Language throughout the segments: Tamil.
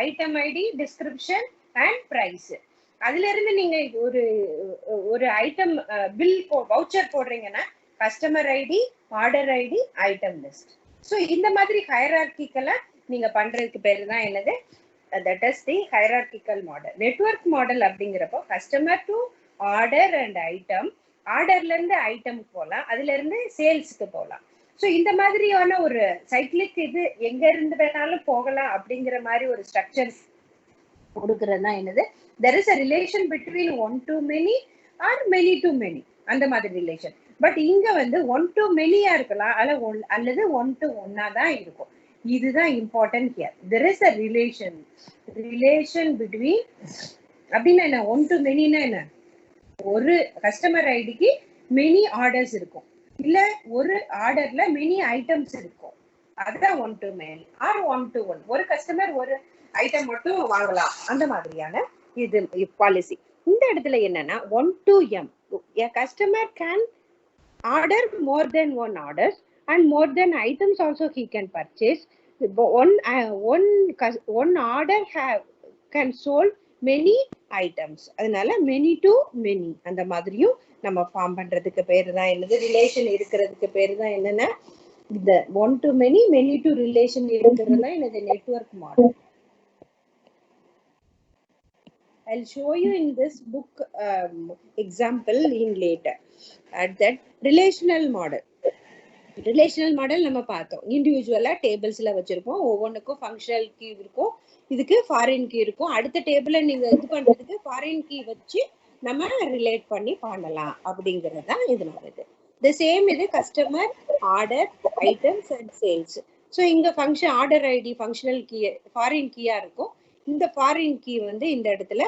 Item ID, description and price. அதுல இருந்து நீங்க ஒரு ஐட்டம் பில் வவுச்சர் போடுறீங்கன்னா customer ID, order ID, item list. So இந்த மாதிரி ஹையரார்கிக்கலா நீங்க பண்றதுக்கு பேரு தான் என்னது, that is the hierarchical model. Network model அப்படிங்கிறப்போ customer to order and item, ஆர்டர்ல இருந்து ஐட்டம்க்கு போகலாம், அதுல இருந்து சேல்ஸ்க்கு போகலாம். ஸோ இந்த மாதிரியான ஒரு சைக்கிளிக் இது எங்க இருந்து வேணாலும் போகலாம் அப்படிங்கிற மாதிரி ஒரு ஸ்ட்ரக்சர் கொடுக்கறது தான் என்னது, there is a relation between one to many or many to many, அந்த மாதிரி ரிலேஷன். பட் இங்க வந்து ஒன் டு மெனியா இருக்கலாம் அல்லது ஒன் டு ஒன்னா தான் இருக்கும். இதுதான் important here. there is a relation between அப்படின்னா என்ன, ஒன் டு மெனினா என்ன, ஒரு கஸ்டமர் ஐடிக்கு மெனி ஆர்டர்ஸ் இருக்கும், இல்ல ஒரு ஆர்டர்ல மெனி ஐட்டம்ஸ் இருக்கும், அதுதான் one to many R one to one. ஒரு கஸ்டமர் ஒரு ஐட்டம் மட்டும் வாங்கலாம், அந்த மாதிரியான இது பாலிசி. இந்த இடத்துல என்னன்னா one to M, a customer can order more than one orders and more than items also he can purchase. One order can sold many items. அதனால many to many அந்த மாதிரியும் நம்ம ஃபார்ம் பண்றதுக்கு பேரு தான் என்னது, ரிலேஷன் இருக்கிறதுக்கு பேரு தான் என்னன்னா இந்த one to many, many to relation இருக்கிறது தான் என்னது network model. I'll show you in this book example in later. At that relational model நம்ம பார்த்தோம். இண்டிவிஜுவலா டேபிள்ஸ்ல வச்சிருப்போம், ஒவ்வொன்றுக்கும் ஃபங்க்ஷனல் கீ இருக்கும், இதுக்கு ஃபாரின் கீ இருக்கும். அடுத்த டேபிள நீங்க இது பண்றதுக்கு ஃபாரின் கீ வச்சு நம்ம ரிலேட் பண்ணலாம் அப்படிங்கிறது தான் இதனோட இது. தி சேம் இது customer, order, items and sales. So இங்க function order ID functional key foreign கீயா இருக்கும். இந்த ஃபாரின் கீ வந்து இந்த இடத்துல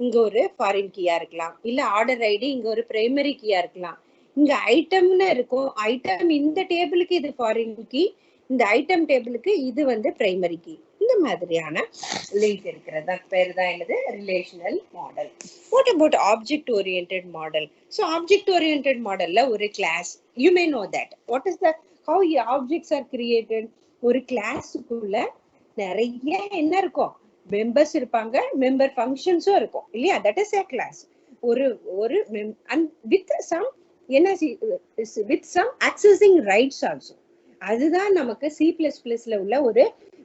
இங்க ஒரு ஃபாரின் கீயா இருக்கலாம், இல்ல ஆர்டர் ஐடி இங்க ஒரு பிரைமரி கீயா இருக்கலாம். இங்க ஐட்டம்னு இருக்கும், ஐட்டம் இந்த டேபிளுக்கு இது ஃபாரின் கீ, இந்த ஐட்டம் டேபிளுக்கு இது வந்து பிரைமரி கீ. இந்த மாதிரியான லிங்க் இருக்கிறதா பேர் தான் என்னது relational model. What about object oriented model? So object oriented மாடல்ல ஒரு class, you may know that what is the how objects are created. ஒரு கிளாஸுக்குள்ள நிறைய என்ன இருக்கும், மெம்பர்ஸ் இருப்பாங்க, மெம்பர் ஃபங்க்ஷன்ஸும் இருக்கும் இல்லையா, தட் இஸ் a class. ஒரு வித் சம் என்ன, with some accessing rights also. அதுதான் நமக்கு C++ல உள்ள ஒரு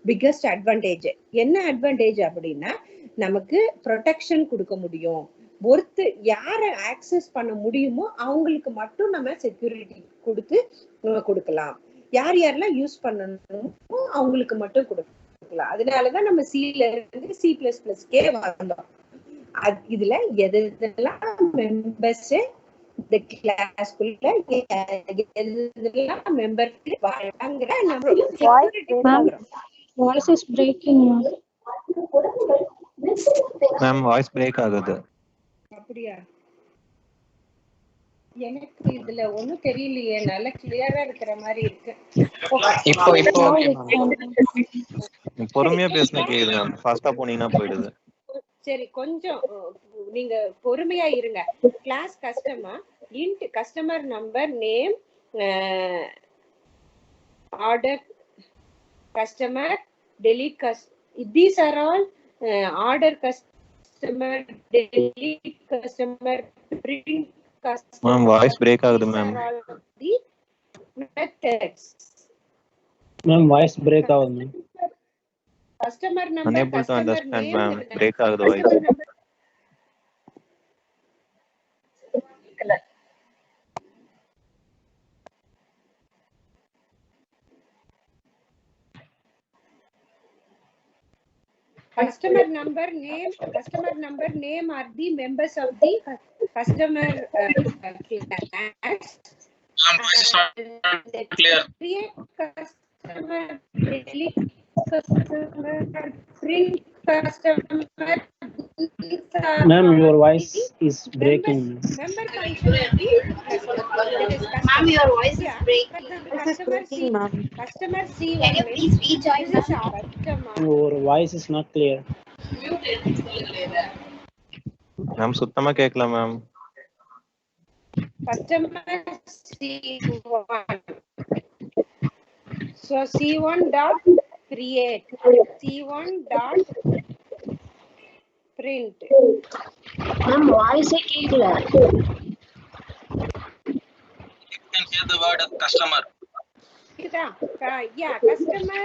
பிக்கஸ்ட் அட்வான்டேஜ். என்ன அட்வான்டேஜ் அப்படின்னா நமக்கு ப்ரொடெக்ஷன் கொடுக்க முடியும். ஒருத்தர் யாரை ஆக்சஸ் பண்ண முடியுமோ அவங்களுக்கு மட்டும் நம்ம செக்யூரிட்டி கொடுக்கலாம், யார் யாரெல்லாம் யூஸ் பண்ணணுமோ அவங்களுக்கு மட்டும் கொடுக்கலாம். அதனாலதான் நம்ம சில இருந்து C++கே வந்தோம். இதுல எதெல்லாம் மெம்பர்ஸ் இந்த கிளாஸ்க்குள்ள எதெல்லாம் மெம்பர் வராங்கற நம்ம voice is braking. Ma'am voice break ஆகுது. அப்படியா? எனக்கு இதுல ஒண்ணும் தெரியலையே, நல்ல கிளியரா இருக்கிற மாதிரி இருக்கு. இப்போ பொறுமையா பேசினா கேக்குது, ஃபாஸ்டா போனீங்கன்னா போயிடுது. சரி, கொஞ்சம் நீங்க பொறுமையா இருங்க. Class customer int customer number, name, order customer, delete these are all order customer, delete customer, print customer. Ma'am voice break ஆகுது ma'am. methods. Ma'am voice break ஆகுது ma'am. Customer number, unable to understand ma'am, break ஆகுது voice. Customer number, name are the members of the customer class. Voice is not clear. Create customer, delete customer, print customer. Ma'am, your voice is breaking. Member function. Ma'am, your voice is breaking. Customer C. Customer C. Can you please rejoin us? Your voice is not clear. Ma'am சுத்தமா கேட்கல ma'am. Customer C1. So C1 dot create. C1 dot print. Ma'am வாய்ஸே கேக்கல. You can hear the word customer. Yeah, customer.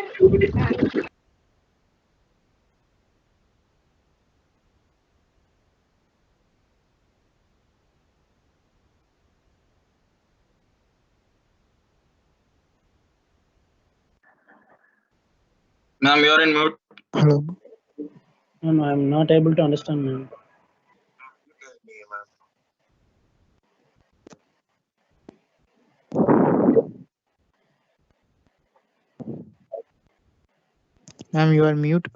Ma'am, you are in mute. Hello. Ma'am, I am not able to understand, ma'am. Ma'am, you are mute.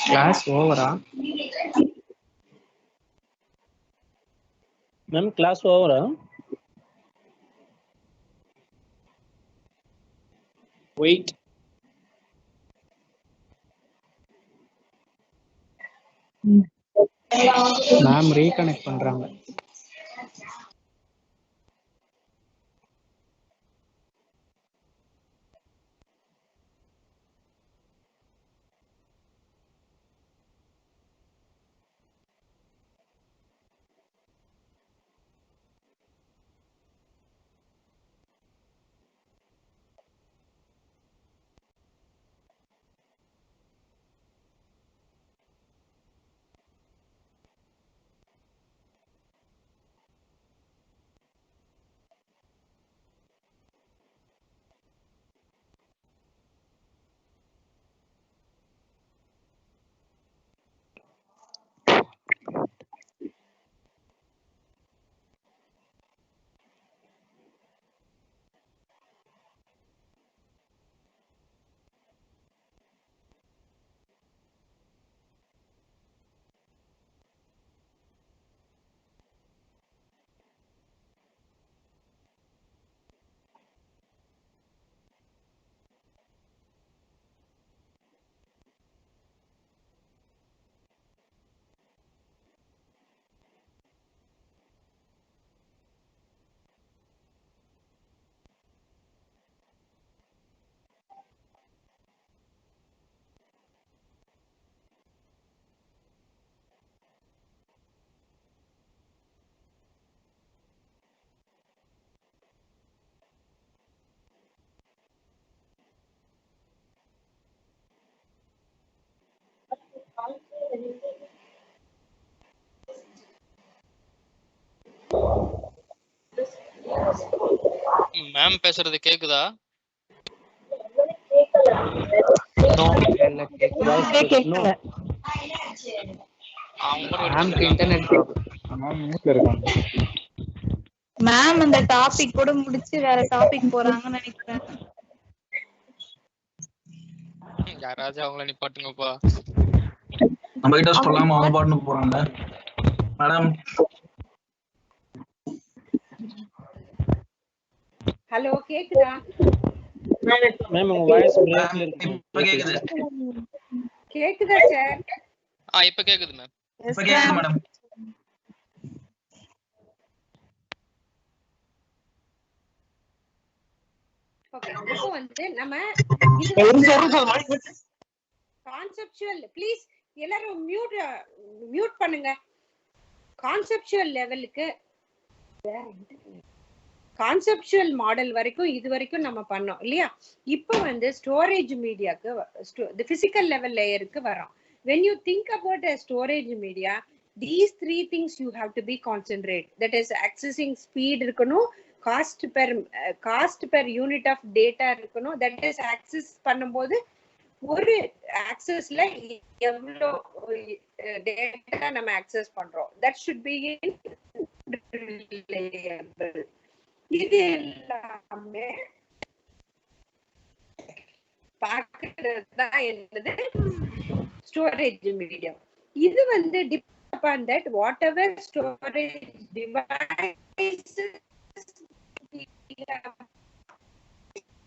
Class over. Ma'am, class over. Wait. Ma'am, reconnect பண்றாங்க. மேம் பேசுறது கேக்குதா? No, இல்ல கேக்கல. மேம்க்கு இன்டர்நெட் ப்ராப்ளம். மேம் மியூட்ல இருக்காங்க. மேம் அந்த டாபிக் கூட முடிச்சு வேற டாபிக் போறாங்கன்னு நினைக்கிறேன். யாராச்சும் அவங்கள நிப்பாட்டுங்கப்பா. நம்ம கிட்ட சொல்லாம அவங்க பாட்டுக்கு போறாங்க. மேடம். ஹலோ, கேக்குதா? மேம் உங்க வாய்ஸ் பிரேக்ல இருக்கு. இப்ப கேக்குது. கேக்குதா சார்? இப்ப கேக்குது மேம். இப்ப கேக்குது மேடம். ஓகே, இப்போ வந்து நம்ம கான்செப்சுவல், ப்ளீஸ் எல்லாரும் மியூட் பண்ணுங்க. கான்செப்சுவல் லெவலுக்கு கான்செப்சுவல் மாடல் வரைக்கும் இது வரைக்கும் நம்ம பண்ணோம் இல்லையா? இப்போ வந்து ஸ்டோரேஜ் மீடியாக்கு பிசிக்கல் லெவல் லேயருக்கு வரோம். when you think about a storage media, these three things you have to be concentrate. That is accessing speed இருக்கணும், cost per unit of data இருக்கணும். that is access பண்ணும்போது ஒரு ஆக்சஸ்ல எவ்வளோ டேட்டா நம்ம ஆக்சஸ் பண்றோம், that should be reliable. இது எல்லாமே பாக்குறது தான் என்னது ஸ்டோரேஜ் மீடியம். இது வந்து depend upon that what ever storage device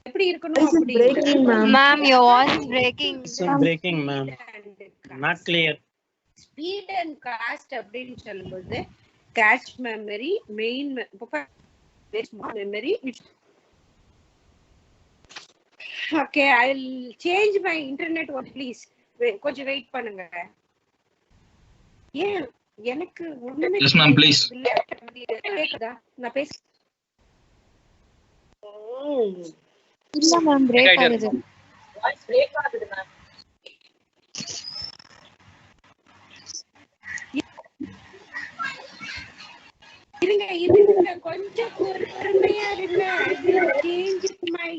எப்படி இருக்கணும் அப்படி. Ma'am, your voice is breaking. It's breaking, ma'am. Not clear. Speed and cost அப்படின்னு சொல்லும்போது cache memory, main memory. Okay, I will change my internet one please. கொஞ்சம் வெயிட் பண்ணுங்க. ஏன் எனக்கு ஒண்ணுமே Yes, ma'am, please. கேக்குதா நான் பேச? இல்ல மேம், பிரேக் ஆகுது. வாய்ஸ் பிரேக் ஆகுது மேம். இருங்க கொஞ்சம் பொறுமையா இருங்க. சேஞ்ச் மை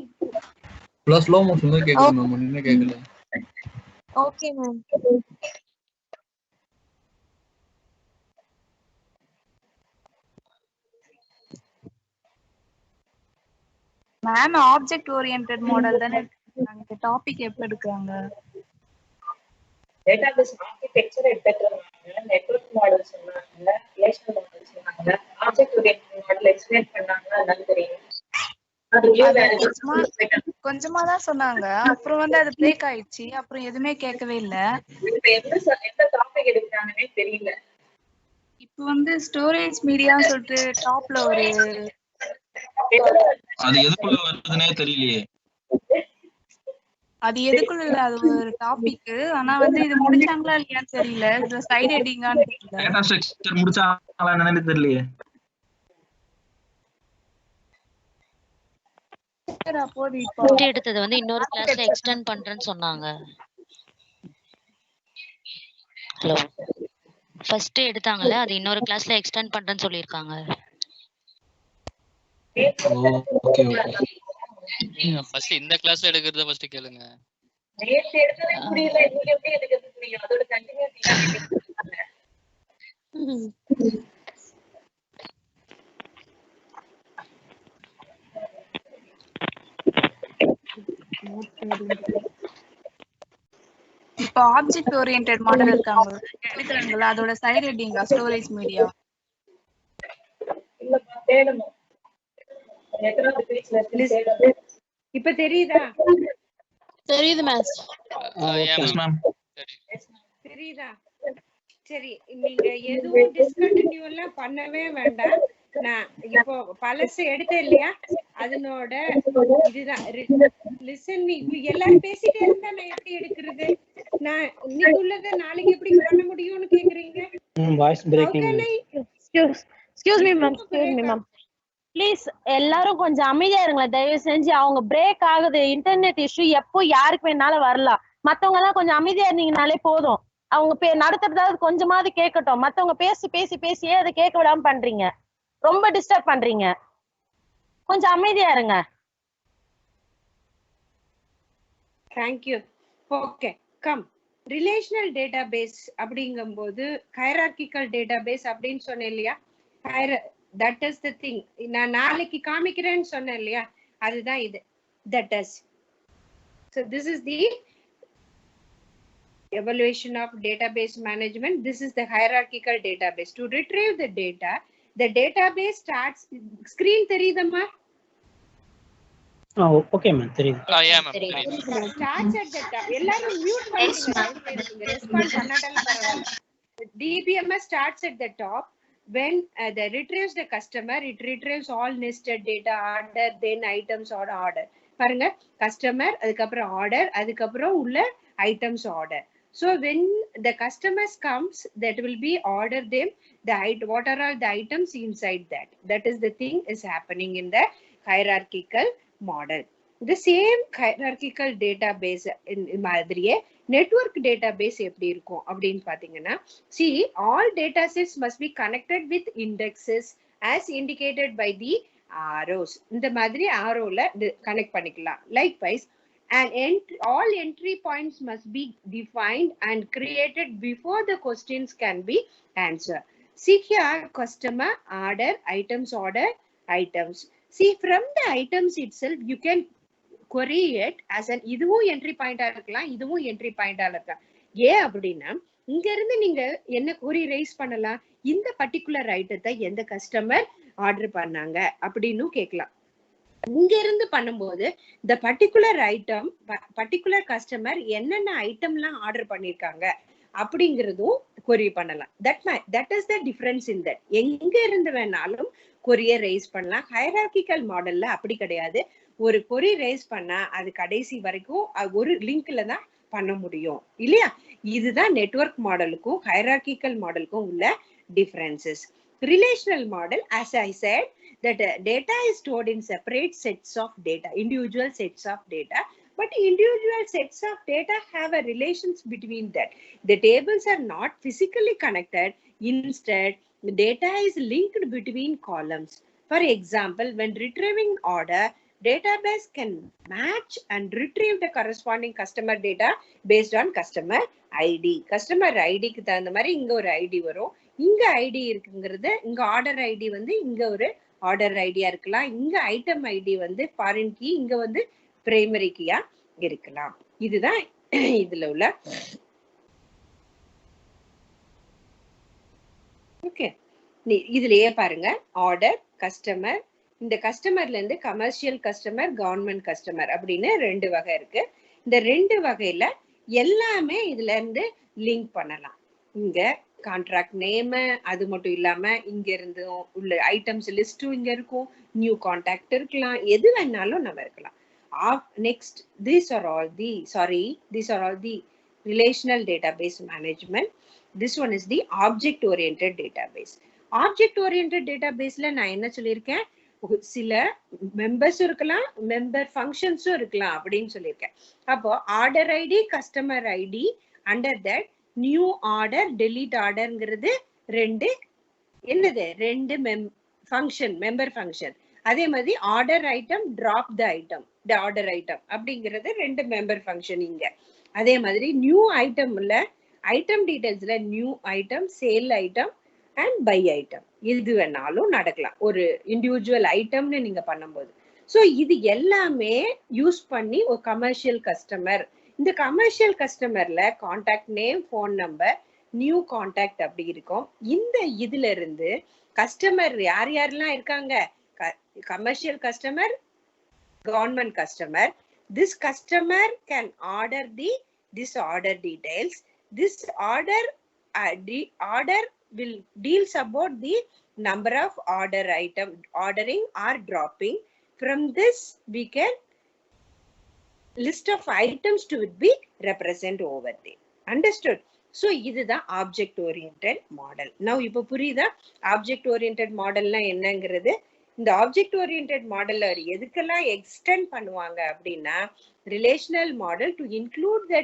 ஸ்லோ மோஷன்ல கேக்குது மேம், ஒண்ணுமே கேக்கல. Okay ma'am. Ma'am object oriented model தானே எடுத்துருக்காங்க. டாபிக் எப்ப எடுக்கறாங்க? டேட்டாபேஸ் ஆர்க்கிடெக்சர் எடுத்துறோம். நெட்வொர்க் மாடல் சொன்னாங்க, ரிலேஷனல் மாடல் சொன்னாங்க, ஆப்ஜெக்ட் ஓரியன்டட் மாடல் எக்ஸ்பிளைன் பண்ணாங்க. என்னன்னு தெரியும். அது கொஞ்சமா தான் சொன்னாங்க. அப்புறம் வந்து அது பிரேக் ஆயிடுச்சு. அப்புறம் எதுவுமே கேட்கவே இல்ல. இப்ப எந்த டாபிக் எடுக்கறாங்கன்னே தெரியல. இப்போ வந்து ஸ்டோரேஜ் மீடியான்னு சொல்லிட்டு டாப்ல ஒரு அது எதுக்குள்ள வருதுன்னே தெரியலையே. அது எதுக்குள்ள இல்ல, அது ஒரு டாபிக். ஆனா வந்து இது முடிச்சாங்களா இல்லையான்னு தெரியல. இது சைடு ஹெட்டிங்கான்னு தெரியல. டேட்டா ஸ்ட்ரக்சர் முடிச்சாங்களா என்னன்னு தெரியலையே. அப்போது இப்போ ஃபர்ஸ்ட் எடுத்தது வந்து இன்னொரு கிளாஸ்ல எக்ஸ்டெண்ட் பண்றேன்னு சொன்னாங்க. ஹலோ, ஃபர்ஸ்ட் எடுத்தாங்கல, அது இன்னொரு கிளாஸ்ல எக்ஸ்டெண்ட் பண்றேன்னு சொல்லிருக்காங்க. ஓகே. ஃபர்ஸ்ட் இந்த கிளாஸ்ல எடுக்கிறத ஃபர்ஸ்ட் கேளுங்க. நேத்து எடுத்ததே புரியல, இன்னைக்கு எப்படி எடுக்கிறது புரியும்? அதோட கண்டினியூட்டி. இப்போ ஆப்ஜெக்ட் ஓரியன்டட் மாடல் இருக்காங்க எடுக்கறாங்கல, அதோட சைடு ஹெட்டிங்கா ஸ்டோரேஜ் மீடியா? இல்ல தேடணும். எத்தனாவது பேஜ்ல இருக்கு? இப்ப தெரியுதா? தெரியுது மேம். Yes ma'am. தெரியுதா? சரி, நீங்க எதுவும் டிஸ்கண்டினியூ எல்லாம் பண்ணவே வேண்டாம். நான் இப்போ பழசு எடுத்தேன் இல்லையா, அதனோட இதுதான் லிசன். இப்ப எல்லாரும் பேசிட்டே இருந்தா நான் எப்படி எடுக்கிறது? நான் இன்னைக்கு உள்ளத நாளைக்கு எப்படி பண்ண முடியும்னு கேக்குறீங்க? Voice breaking. Excuse me ma'am. Please எல்லாரும் கொஞ்சம் அமைதியா இருங்களேன் தயவு செஞ்சு. அவங்க பிரேக் ஆகுது, இன்டர்நெட் இஷ்யூ. எப்போ யாருக்கு வேணாலும் வரலாம். மத்தவங்க எல்லாம் கொஞ்சம் அமைதியா இருந்தீங்கனாலே போதும். அவங்க நடத்துறதாவது கொஞ்சமாவது கேட்கட்டும். மத்தவங்க பேசியே அதை கேட்க விடாம பண்றீங்க. ரொம்ப டிஸ்டர்ப் பண்றீங்க. கொஞ்சம் அமைதியா இருங்க. Thank you. Okay, come. Relational database அப்படிங்கும்போது ஹைரார்கிக்கல் டேட்டாபேஸ் அப்படின்னு சொன்னேன் இல்லையா? That is the thing. நான் நாளைக்கு காமிக்கிறேன்னு சொன்னேன் இல்லையா, அதுதான் இது. That is. So this is the evaluation of database management. This is the hierarchical database. To retrieve the data, the database starts. Screen தெரியுதம்மா? ஓகே மேம், தெரியுது. Yeah ma'am, தெரியுது. Starts at the top. எல்லாரும் மியூட் பண்ணுங்க. ரெஸ்பாண்ட் பண்ணாட்டாலும் பரவாயில்லை. DBMS starts at the top. When the retrieves the customer, it retrieves all nested data, order, then items or order. பாருங்க, customer, அதுக்கப்புறம் order, அதுக்கப்புறம் உள்ள items order. So when the customers comes, that will be order them what are all the items inside that. That is the thing is happening in the hierarchical model. The same hierarchical database in மாதிரியே network database எப்படி இருக்கும் அப்படின்னு பாத்தீங்கன்னா, see, all data sets must be connected with indexes as indicated by the arrows. இந்த மாதிரி arrowல connect பண்ணிக்கலாம். Likewise, all entry points must be defined and created before the questions can be answered. See here, customer, order, items, order, items. See, from the items itself, you can query it as an இதுவும் என்ட்ரி பாயிண்டா இருக்கலாம், இதுவும் என்ட்ரி பாயிண்டா இருக்கலாம். ஏன் அப்படின்னா இங்க இருந்து நீங்க என்ன query ரைஸ் பண்ணலாம், இந்த பர்டிகுலர் ஐட்டத்தை எந்த கஸ்டமர் ஆர்டர் பண்ணாங்க அப்படின்னு கேட்கலாம். இங்க இருந்து பண்ணும்போது இந்த பர்டிகுலர் ஐட்டம் பர்டிகுலர் கஸ்டமர் என்னென்ன ஐட்டம்லாம் ஆர்டர் பண்ணிருக்காங்க அப்படிங்கிறதும் query பண்ணலாம். That is the difference in that. எங்க இருந்து வேணாலும் கொரியர் ரைஸ் பண்ணலாம். ஹைரார்கிக்கல் மாடல்ல அப்படி கிடையாது. ஒரு கொரி ரைஸ் பண்ணா அது கடைசி வரைக்கும் ஒரு லிங்க்ல தான் பண்ண முடியும் இல்லையா? இதுதான் நெட்வொர்க் மாடலுக்கும் ஹைரார்கிக்கல் மாடலுக்கும் உள்ள differences. Relational model, as I said, that data is stored in separate sets of data, individual sets of data, but individual sets of data have a relations between that. The tables are not physically connected. Instead, the data is linked between columns. For example, when retrieving order, database can match and retrieve the corresponding customer data based on customer ID. Customer ID க்கு தகுந்த மாதிரி இங்க ஒரு ஐடி வரும், இங்க ஐடி இருக்குங்கிறது, இங்க ஆர்டர் ஐடி வந்து இங்க ஒரு ஆர்டர் ஐடியா இருக்கலாம், இங்க ஐட்டம் ஐடி வந்து ஃபாரின் கீ, இங்க வந்து பிரைமரி கீயா இருக்கலாம். இதுதான் இதுல உள்ள. ஓகே, இதுலயே பாருங்க ஆர்டர், கஸ்டமர், இந்த கஸ்டமர்ல இருந்து கமர்ஷியல் கஸ்டமர், கவர்மெண்ட் கஸ்டமர் அப்படின்னு ரெண்டு வகை இருக்கு. இந்த ரெண்டு வகையில எல்லாமே இதுல இருந்து லிங்க் பண்ணலாம். இங்க கான்ட்ராக்ட் நேம், அது மட்டும் இல்லாம இங்க இருந்து உள்ள ஐட்டம்ஸ் லிஸ்டும் இங்க இருக்கும், நியூ கான்டாக்ட் இருக்கலாம், எது வேணாலும் நம்ம இருக்கலாம். Next, these are all the relational database management. This one is the object oriented database. Object oriented databaseல நான் என்ன சொல்லியிருக்கேன், சில மெம்பர்ஸ் இருக்கலாம், மெம்பர் ஃபங்க்ஷன்ஸும் இருக்கலாம் அப்படின்னு சொல்லியிருக்கேன். அப்போ order ID, customer ID, under that new order, delete ஆர்டர்ங்கிறது ரெண்டு ஃபங்க்ஷன், மெம்பர் ஃபங்க்ஷன். அதே மாதிரி order item, drop the item, order item அப்படிங்கிறது ரெண்டு மெம்பர் ஃபங்க்ஷன் இங்க. அதே மாதிரி நியூ ஐட்டம்ல ஐட்டம் டீடைல்ஸ்ல new item, sale item and buy item எது வேணாலும் நடக்கலாம் ஒரு இண்டிவிஜுவல் ஐட்டம்னு நீங்க பண்ணும்போது. ஸோ இது எல்லாமே யூஸ் பண்ணி ஒரு கமர்ஷியல் கஸ்டமர், இந்த கமர்ஷியல் கஸ்டமர்ல contact name, phone number, new contact அப்படி இருக்கும். இந்த இதுல இருந்து கஸ்டமர் யார் யாரெல்லாம் இருக்காங்க, commercial customer, government customer. This customer can order this order details. This order will deals about the number of order item ordering or dropping. From this we can list of items to be represent over there. Understood? So இதுதான் ஆப்ஜெக்ட் ஓரியன்டட் மாடல். now இப்போ புரியுதா ஆப்ஜெக்ட் ஓரியன்டட் மாடல்னா என்னங்கிறது? இந்த ஆப்ஜெக்ட் ஓரியன்டட் மாடல்ல எதுக்கெல்லாம் எக்ஸ்டெண்ட் பண்ணுவாங்க அப்படின்னா, relational model to include the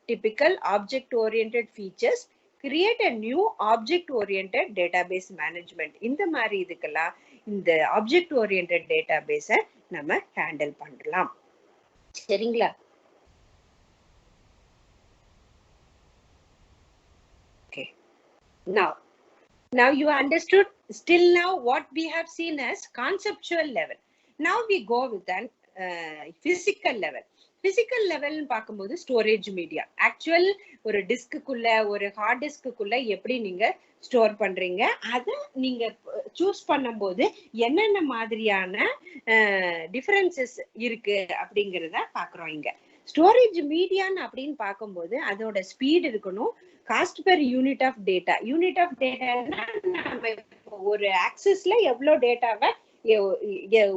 typical object oriented features, create a new object oriented database management. இந்த மாதிரி இதுக்கெல்லாம் இந்த ஆப்ஜெக்ட் ஓரியன்டட் டேட்டாபேஸை நம்ம ஹேண்டில் பண்ணலாம். சரிங்களா? Okay, now you understood. Still now what we have seen as conceptual level. Now we go with an physical level. Physical level பார்க்கும்போது ஸ்டோரேஜ் மீடியா, ஆக்சுவல் ஒரு டிஸ்க்குள்ள, ஒரு ஹார்ட் டிஸ்க்குள்ள எப்படி நீங்க ஸ்டோர் பண்றீங்க, அதை நீங்க சூஸ் பண்ணும்போது என்னென்ன மாதிரியான டிஃபரன்சஸ் இருக்கு அப்படிங்கிறத பாக்குறோம். இங்க ஸ்டோரேஜ் மீடியான்னு அப்படின்னு பார்க்கும்போது அதோட ஸ்பீட் இருக்கணும், cost per unit of data. Unit of டேட்டானா நம்ம ஒரு ஆக்சஸ்ல எவ்வளவு டேட்டாவை,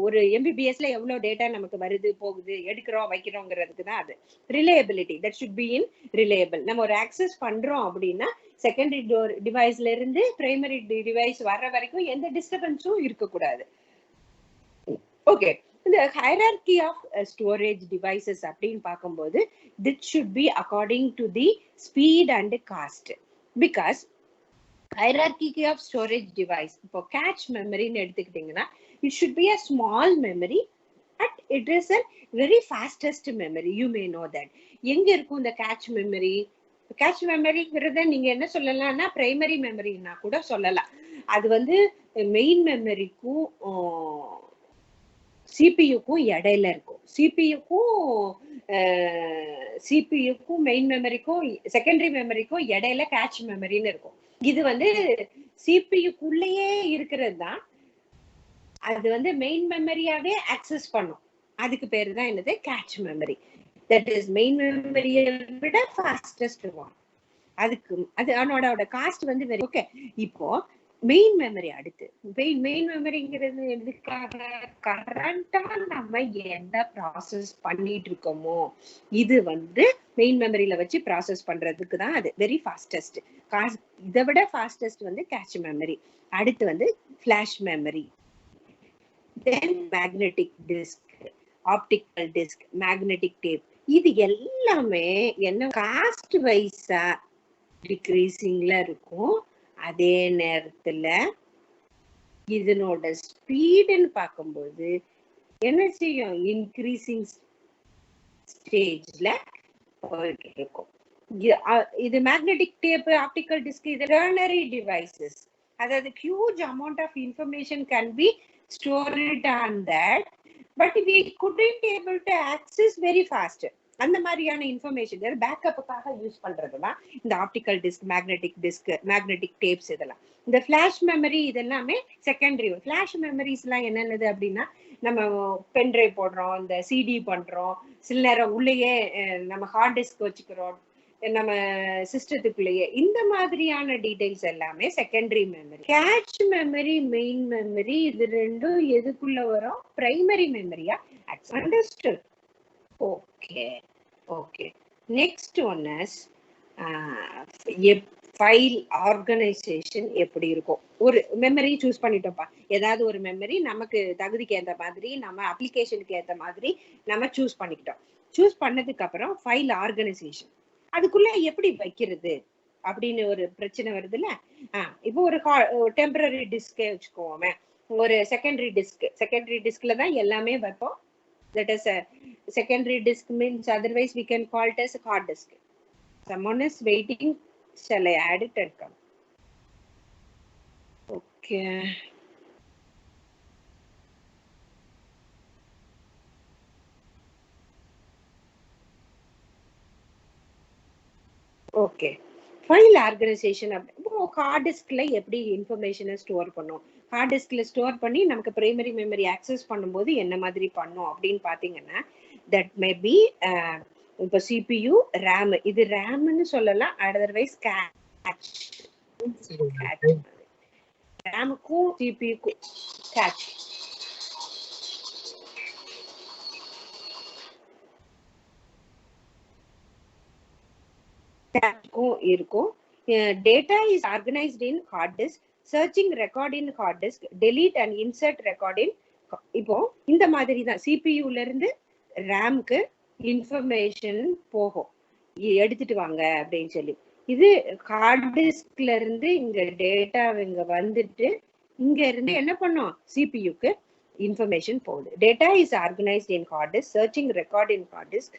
ஒரு எம்பிபிஎஸ்ல எவ்வளவு டேட்டா நமக்கு வருது போகுது எடுக்கிறோம் வைக்கிறோங்கிறதுக்கு தான் அது. Reliability, that should be in reliable. நம்ம ஒரு ஆக்சஸ் பண்றோம் அப்படின்னா செகண்டரி டிவைஸ்ல இருந்து பிரைமரி டிவைஸ் வர்ற வரைக்கும் எந்த டிஸ்டர்பன்ஸும் இருக்கக்கூடாது. ஓகே, இந்த ஹைரார்கி ஆஃப் ஸ்டோரேஜ் டிவைசஸ் அப்படின்னு பார்க்கும்போது this should be according to the speed and cost, because hierarchy of storage device, இப்போ cache memory ன்னு எடுத்துக்கிட்டீங்கன்னா it should be a small memory and it is a very fastest memory. You may know that. எங்க இருக்கும் இந்த cache memory? cache memoryங்கிறத நீங்க என்ன சொல்லலாம்னா பிரைமரி மெமரினா கூட சொல்லலாம். அது வந்து மெயின் மெமரிக்கும் சிபியுக்கும் இடையில இருக்கும். சிபியுக்கும் மெயின் மெமரிக்கும் செகண்டரி மெமரிக்கும் இடையில கேட்ச் மெமரின்னு இருக்கும். இது வந்து சிபியுக்குள்ளேயே இருக்கிறது தான். அது வந்து மெயின் மெமரியாவே ஆக்சஸ் பண்ணும். அதுக்கு பேரு தான் என்னது cache memory. That is main மெமரியை விட ஃபாஸ்டஸ்ட் ஒன். அதுக்கு அது அதனோட காஸ்ட் வந்து வெரி ஓகே. இப்போ மெயின் மெமரி அடுத்து மெயின் மெமரிங்கிறது எதுக்காக? கரண்டா நம்ம என்ன ப்ராசஸ் பண்ணிட்டு இருக்கோமோ இது வந்து மெயின் மெமரியில வச்சு ப்ராசஸ் பண்றதுக்கு தான் அது வெரி ஃபாஸ்டஸ்ட். இதை விட ஃபாஸ்டஸ்ட் வந்து கேட்ச் மெமரி. அடுத்து வந்து flash memory, then magnetic disk, optical disk, magnetic tape. இது எல்லாமே என்ன காஸ்ட் வைஸா டிக்ரீசிங்ல இருக்கும். அதே நேரத்துல இதனோட ஸ்பீடுன்னு பார்க்கும்போது என்ன செய்யும்? இன்க்ரீசிங் ஸ்டேஜ்ல போயிட்டு இருக்கும். இது மேக்னெட்டிக் டேப், ஆப்டிக்கல் டிஸ்க், இது டெர்னரி டிவைசஸ். அதாவது huge amount of information can be stored on that, but we couldn't able to access very fast. அந்த மாதிரியான இன்ஃபர்மேஷன் பேக்கப்புக்காக யூஸ் பண்றதுதான் இந்த ஆப்டிக்கல் டிஸ்க், மேக்னெட்டிக் டேப்ஸ். இதெல்லாம் இந்த ஃபிளாஷ் மெமரி இதெல்லாமே செகண்டரி. ஃபிளாஷ் மெமரிஸ் எல்லாம் என்னென்னது அப்படின்னா, நம்ம பென்ட்ரைவ் போடுறோம், இந்த சிடி பண்றோம், சில நேரம் உள்ளேயே நம்ம ஹார்ட் டிஸ்க் வச்சுக்கிறோம் நம்ம சிஸ்டத்துக்குள்ளேயே. இந்த மாதிரியான டீடைல்ஸ் எல்லாமே secondary memory. Cache memory, main memory, இது ரெண்டும் எதுக்குள்ள வரும்? பிரைமரி மெமரியா? Understood. Okay okay. Next one is file organisation எப்படி இருக்கும்? ஒரு மெமரி சூஸ் பண்ணிட்டோம்ப்பா. ஏதாவது ஒரு மெமரி நமக்கு தகுதிக்கு ஏற்ற மாதிரி, நம்ம அப்ளிகேஷனுக்கு ஏற்ற மாதிரி நம்ம சூஸ் பண்ணிக்கிட்டோம். சூஸ் பண்ணதுக்கு அப்புறம் ஃபைல் ஆர்கனைசேஷன் அதுக்குள்ள எப்படி வைக்கிறது அப்படின்னு ஒரு பிரச்சனை வருதுல்ல. இப்போ ஒரு டெம்பரரி டிஸ்கே வச்சுக்கோமே, ஒரு செகண்டரி டிஸ்க்ல தான் எல்லாமே வைப்போம். That is a secondary disk means otherwise we can call it as a hard disk. Someone is waiting. Shall I add it and come? Okay. Okay. File organisation அப்போ ஹார்ட் டிஸ்க்ல எப்படி இன்ஃபர்மேஷனை ஸ்டோர் பண்ணும்? ஹார்ட் டிஸ்க்ல ஸ்டோர் பண்ணி நமக்கு பிரைமரி மெமரி ஆக்சஸ் பண்ணும்போது என்ன மாதிரி பண்ணும் அப்படின்னு பாத்தீங்கன்னா, தட் மே பி இப்போ சிபியு, ரேம். இது ரேம்னு சொல்லலாம், அதர்வைஸ் கேட்ச். ரேமுக்கும் சிபியுக்கும் கேட்ச். இருக்கும். Data is organized in hard disk, searching record in hard disk, delete and insert record in. இப்போ இந்த மாதிரி தான் சிபியூல இருந்து ரேம்க்கு இன்ஃபர்மேஷன் போகும், எடுத்துட்டு வாங்க அப்படின்னு சொல்லி. இது ஹார்ட் டிஸ்க்ல இருந்து இங்க டேட்டா இங்க வந்துட்டு இங்க இருந்து என்ன பண்ணும்? சிபியூக்கு இன்ஃபர்மேஷன் போகுது. Data is organised in hard disk, searching record in hard disk,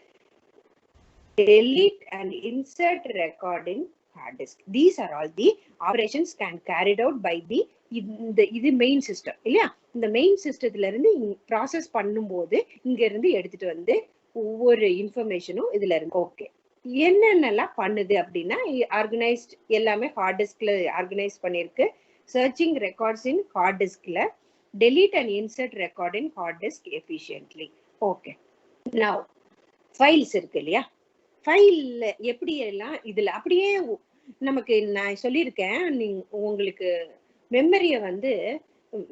delete and insert record in hard disk. These are all the operations can carried out by the இது மெயின் சிஸ்டம் இல்லையா? இந்த மெயின் சிஸ்டத்துல இருந்து ப்ராசஸ் பண்ணும்போது இங்க இருந்து எடுத்துட்டு வந்து ஒவ்வொரு இன்ஃபர்மேஷனும் இதுல இருந்து. ஓகே, என்னென்னலாம் பண்ணுது அப்படின்னா, ஆர்கனைஸ்ட் எல்லாமே ஹார்ட் டிஸ்க்ல ஆர்கனைஸ் பண்ணிருக்கு. சர்ச்சிங் ரெக்கார்ட்ஸ் இன் ஹார்ட் டிஸ்க்ல, delete and insert record in hard disk efficiently. Okay, now files இருக்கு இல்லையா? ஃபைல் எப்படி எல்லாம் இதுல அப்படியே நமக்கு நான் சொல்லியிருக்கேன். உங்களுக்கு மெமரிய வந்து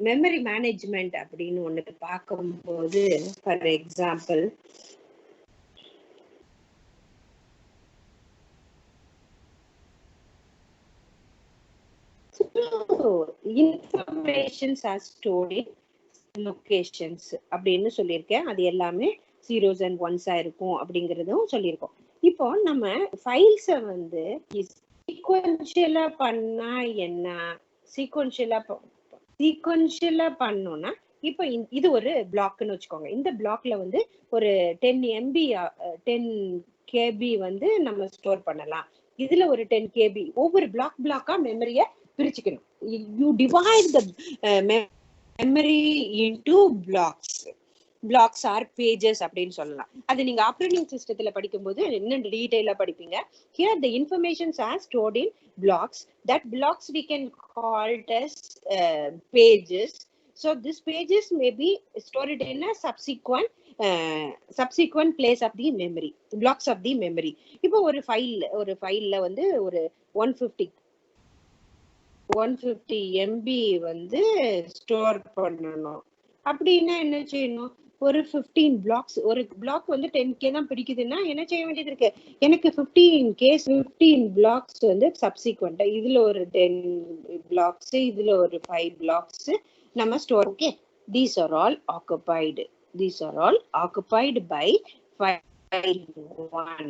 மெமரி மேனேஜ்மெண்ட் அப்படின்னு ஒண்ணு பார்க்கும்போது, for example informations R stored in locations அப்படின்னு சொல்லியிருக்கேன். அது எல்லாமே ஜீரோஸ் அண்ட் ஒன்ஸா இருக்கும் அப்படிங்கறதும் சொல்லியிருக்கோம். இப்போ நம்ம ஃபைல்ஸை வந்து சீக்வென்ஷியலா பண்ணா என்ன? சீக்வென்ஷியலா பண்ணோம்னா, இப்போ இது ஒரு பிளாக்னு வச்சுக்கோங்க. இந்த பிளாக்ல வந்து ஒரு 10 MB 10 KB வந்து நம்ம ஸ்டோர் பண்ணலாம். இதுல ஒரு 10 KB. ஒவ்வொரு பிளாக்கா மெமரிய பிரிச்சுக்கணும். You divide the memory into blocks. blocks are pages அப்படின்னு சொல்லலாம். அது நீங்க ஆப்ரேட்டிங் சிஸ்டத்துல படிக்கும்போது இன்னும் டீடைலா படிப்பீங்க. Here the informations are stored in blocks. That blocks we can call it as pages. So this pages may be stored in a subsequent place of the memory, blocks of the memory. இப்போ ஒரு ஃபைல்ல வந்து ஒரு 150 MB வந்து ஸ்டோர் பண்ணணும் அப்படின்னா என்ன செய்யணும்? ஒரு 15 blocks, ஒரு பிளாக் வந்து 10K தான் பிடிக்குதுன்னா என்ன செய்ய வேண்டியது இருக்கு? எனக்கு 15 blocks வந்து சப்சிக்வெண்டா இதுல ஒரு 10 blocks, இதுல ஒரு 5 blocks நம்ம store. Okay, these are all occupied by file 1.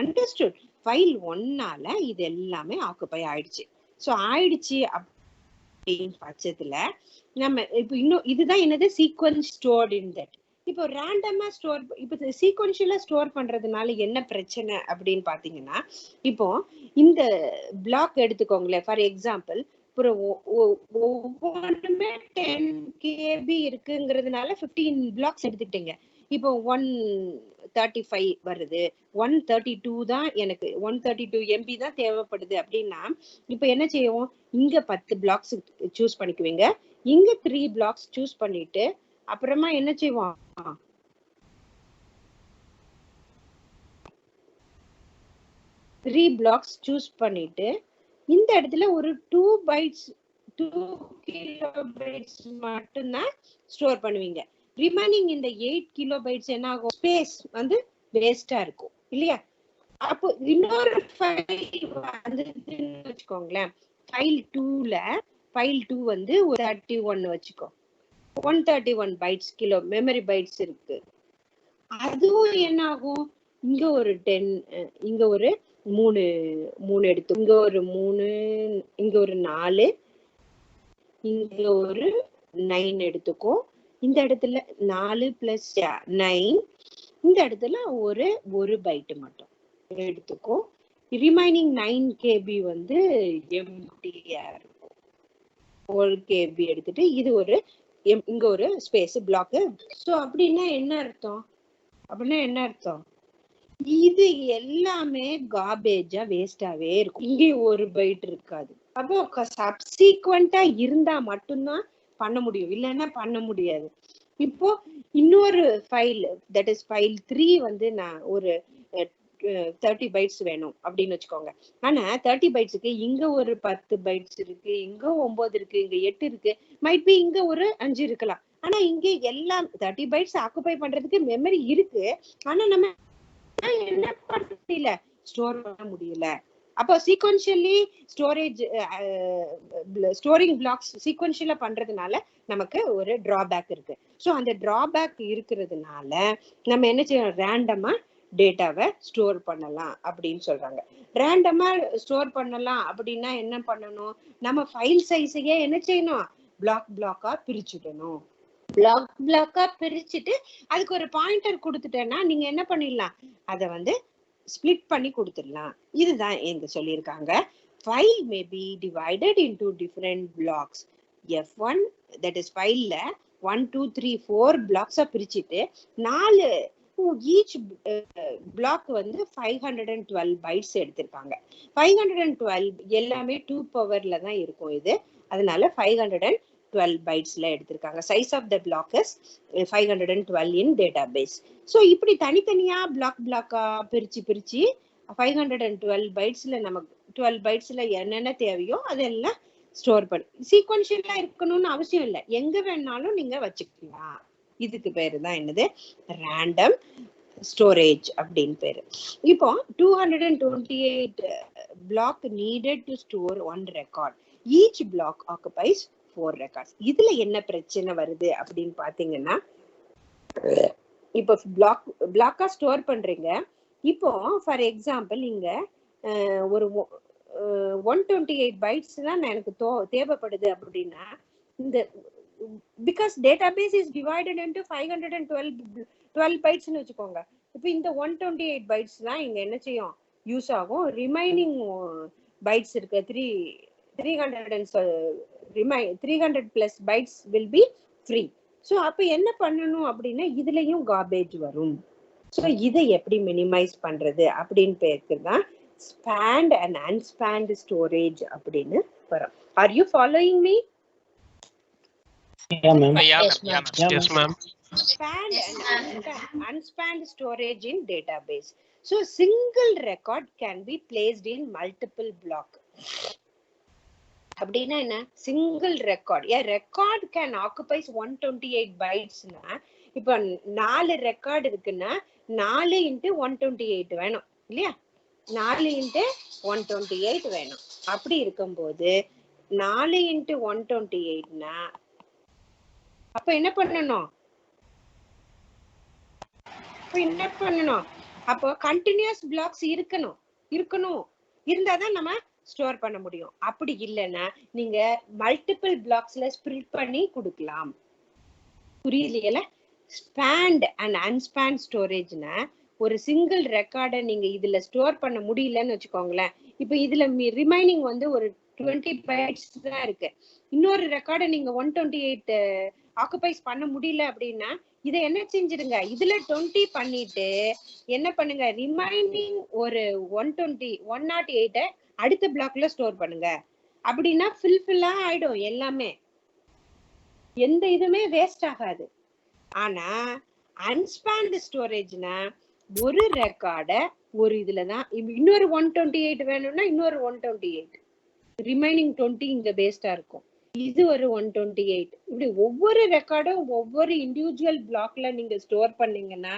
Understood? file 1னால இது எல்லாமே ஆக்குபை ஆயிடுச்சு. ஸோ ஆயிடுச்சு அப்படின்னு பட்சத்துல நம்ம இப்போ இன்னும் இதுதான் என்னது சீக்வன்ஸ் ஸ்டோர்ட் இன் தட். இப்போ ரேண்டமா ஸ்டோர், இப்போ சீக்வன்ஷியலா ஸ்டோர் பண்றதுனால என்ன பிரச்சனை அப்படின்னு பாத்தீங்கன்னா, இப்போ இந்த பிளாக் எடுத்துக்கோங்களேன். ஃபார் எக்ஸாம்பிள், ஒவ்வொன்றுமே 10 KB இருக்குங்கிறதுனால 15 பிளாக்ஸ் எடுத்துக்கிட்டீங்க. இப்போ 135 வருது, 132 தான் எனக்கு 132 MB தான் தேவைப்படுது அப்படின்னா இப்போ என்ன செய்வோம்? இங்க 10 பிளாக்ஸ் சூஸ் பண்ணிக்குவீங்க, இங்க 3 பிளாக்ஸ் சூஸ் பண்ணிட்டு அப்புறமா என்ன செய்வோம்? 3 பிளாக்ஸ் சூஸ் பண்ணிட்டு இந்த இடத்துல ஒரு 2 கிலோபைட்ஸ் மட்டும்தான் ஸ்டோர் பண்ணுவீங்க. ரிமைனிங் இந்த 8 கிலோபைட்ஸ் என்ன ஆகும்? ஸ்பேஸ் வந்து வேஸ்டா இருக்கும் இல்லையா? அப்போ இன்னொரு ஃபைல் வந்துன்னு வச்சுக்கோங்களேன். ஃபைல் 2 வந்து 31 வச்சுக்கோ, 131 பைட்ஸ் கிலோ மெமரி பைட்ஸ் இருக்கு. அதுவும் என்ன ஆகும்? இங்க ஒரு 10, இங்க ஒரு 3 எடுத்து, இங்க ஒரு 3, இங்க ஒரு 4, இங்க ஒரு 9 எடுத்துக்கோ. இந்த இடத்துல 4 + 9, இந்த இடத்துல ஒரு பைட் மட்டும் எடுத்துக்கோ. ரிமைனிங் 9 KB வந்து எம்டியா இருக்கும். 1 KB எடுத்துட்டு இது ஒரு இங்க ஒரு ஸ்பேஸ் பிளாக். சோ அப்படின்னா என்ன அர்த்தம்? இது எல்லாமே கார்பேஜா வேஸ்டாவே இருக்கும். இங்கே ஒரு பைட் இருக்காது. அப்போ சப்சீக்வெண்டா இருந்தா மட்டும்தான் பண்ண முடியும், இல்லைன்னா பண்ண முடியாது. இப்போ இன்னொரு ஃபைல், தட் இஸ் ஃபைல் 3 வந்து நான் ஒரு 30 பைட்ஸ் வேணும் அப்படின்னு வச்சுக்கோங்க. ஆனா 30 பைட்ஸுக்கு இங்க ஒரு 10 பைட்ஸ் இருக்கு, இங்க 9 இருக்கு, இங்க 8 இருக்கு, மைட் பி இங்க ஒரு 5 இருக்கலாம். ஆனா இங்க எல்லாம் 30 பைட்ஸ் ஆக்குபை பண்றதுக்கு மெமரி இருக்கு, ஆனா நம்ம என்ன பண்ண முடியல, ஸ்டோர் பண்ண முடியல. அப்போ சீக்வென்ஷியலி ஸ்டோரிங் பிளாக்ஸ் சீக்வென்ஷியலா பண்றதுனால நமக்கு ஒரு டிராபேக் இருக்கு. ஸோ அந்த டிராபேக் இருக்கிறதுனால நம்ம என்ன செய்யணும்? ரேண்டமா டேட்டாவை ஸ்டோர் பண்ணலாம் அப்படின்னு சொல்றாங்க. ரேண்டமா ஸ்டோர் பண்ணலாம் அப்படின்னா என்ன பண்ணணும்? நம்ம ஃபைல் சைஸையே என்ன செய்யணும்? பிளாக்கா பிரிச்சுடணும். பிளாக்கா பிரிச்சுட்டு அதுக்கு ஒரு பாயிண்டர் கொடுத்துட்டேன்னா நீங்க என்ன பண்ணிடலாம்? அதை வந்து ஸ்பிளிட் பண்ணி கொடுத்துடலாம். இதுதான் எங்க சொல்லியிருக்காங்க. File may be divided into different blocks. F1 that is ஃபைல்ல 1 2 3 4 பிளாக்ஸா பிரிச்சுட்டு 4 ஈச் பிளாக் வந்து 512 பைட்ஸ் எடுத்திருக்காங்க. 512 எல்லாமே 2 பவர்ல தான் இருக்கும் இது, அதனால 512 பைட்ஸ்ல எடுத்திருக்காங்க. Size of the block is 512 in database. So இப்படி தனித்தனியா பிளாக்கா பிரிச்சு 512 பைட்ஸ்ல நமக்கு 12 பைட்ஸ்ல என்னென்ன தேவையோ அதெல்லாம் ஸ்டோர் பண்ணி சீக்வென்ஷியலா இருக்கணும்னு அவசியம் இல்லை, எங்க வேணாலும் நீங்க வச்சுக்கலாம். இதுக்கு பேரு தான் என்னது? ரேண்டம் ஸ்டோரேஜ் அப்படின்னு பேரு. இப்போ 228 block needed to store 1 record. Each block occupies 4 records. இதுல என்ன பிரச்சனை வருது அப்படின்னு பாத்தீங்கன்னா, இப்போ பிளாக்கா ஸ்டோர் பண்றீங்க. இப்போ ஃபார் எக்ஸாம்பிள் இங்க ஒரு 128 பைட்ஸ் தான் எனக்கு தேவைப்படுது அப்படின்னா, இந்த because database is divided into 512 பைட்ஸ்னு வச்சுக்கோங்க. இப்போ இந்த 128 பைட்ஸ் தான் இங்க என்ன செய்யும்? யூஸ் ஆகும். ரிமைனிங் பைட்ஸ் இருக்கு 300 plus bytes will be free so அப்ப என்ன பண்ணணும் அப்படின்னா இதுலயும் கார்பேஜ் வரும். ஸோ இதை எப்படி மினிமைஸ் பண்றது அப்படின்னு பேருக்கு தான் ஸ்பேண்ட் அண்ட் அன்ஸ்பேண்ட் ஸ்டோரேஜ் அப்படின்னு வரும். Are you following me? Yeah, ma'am. Yes, ma'am. Yes, ma'am. Spanned and unspanned storage in database. So single record can be placed in multiple block. அப்படின்னா என்ன? Single record. A record can occupies 128 பைட்ஸ்னா இப்போ 4 ரெக்கார்டு இருக்குன்னா 4 × 128 வேணும் இல்லையா? 4 × 128 வேணும். அப்படி இருக்கும்போது 4 × 128னா அப்ப என்ன பண்ணணும்? அப்போ கண்டினியூஸ் பிளாக்ஸ் இருக்கணும் இருந்தாதான் நம்ம ஸ்டோர் பண்ண முடியும். அப்படி இல்லைன்னா நீங்க மல்டிபிள் பிளாக்ஸ்ல ஸ்ப்ளிட் பண்ணி கொடுக்கலாம். புரியலையில? ஸ்பேண்ட் அண்ட் அன்ஸ்பேண்ட் ஸ்டோரேஜ்னா ஒரு சிங்கிள் ரெக்கார்டை நீங்க இதுல ஸ்டோர் பண்ண முடியலன்னு வச்சுக்கோங்களேன். இப்ப இதுல ரிமைனிங் வந்து ஒரு 20 பைட்ஸ் தான் இருக்கு. இன்னொரு ரெக்கார்டை நீங்க 128 ஆக்குபைஸ் பண்ண முடியல அப்படின்னா இதை என்ன செஞ்சிருங்க, இதுல 20 பண்ணிட்டு என்ன பண்ணுங்க, ரிமைனிங் ஒரு 108 அடுத்த பிளாக்ல ஸ்டோர் பண்ணுங்க. அப்படின்னா ஃபில்ஃபில்லா ஆயிடும் எல்லாமே, எந்த இதுவுமே வேஸ்ட் ஆகாது. ஆனா அன்ஸ்பேண்ட் ஸ்டோரேஜ்னா ஒரு ரெக்கார்ட ஒரு இதுலதான் இன்னொரு 128 வேணும்னா இன்னொரு 128 ரிமைனிங் 20 இங்க வேஸ்டா இருக்கும். இது ஒரு 128. இப்படி ஒவ்வொரு ரெக்கார்டும் ஒவ்வொரு இண்டிவிஜுவல் பிளாக்ல நீங்க ஸ்டோர் பண்ணீங்கன்னா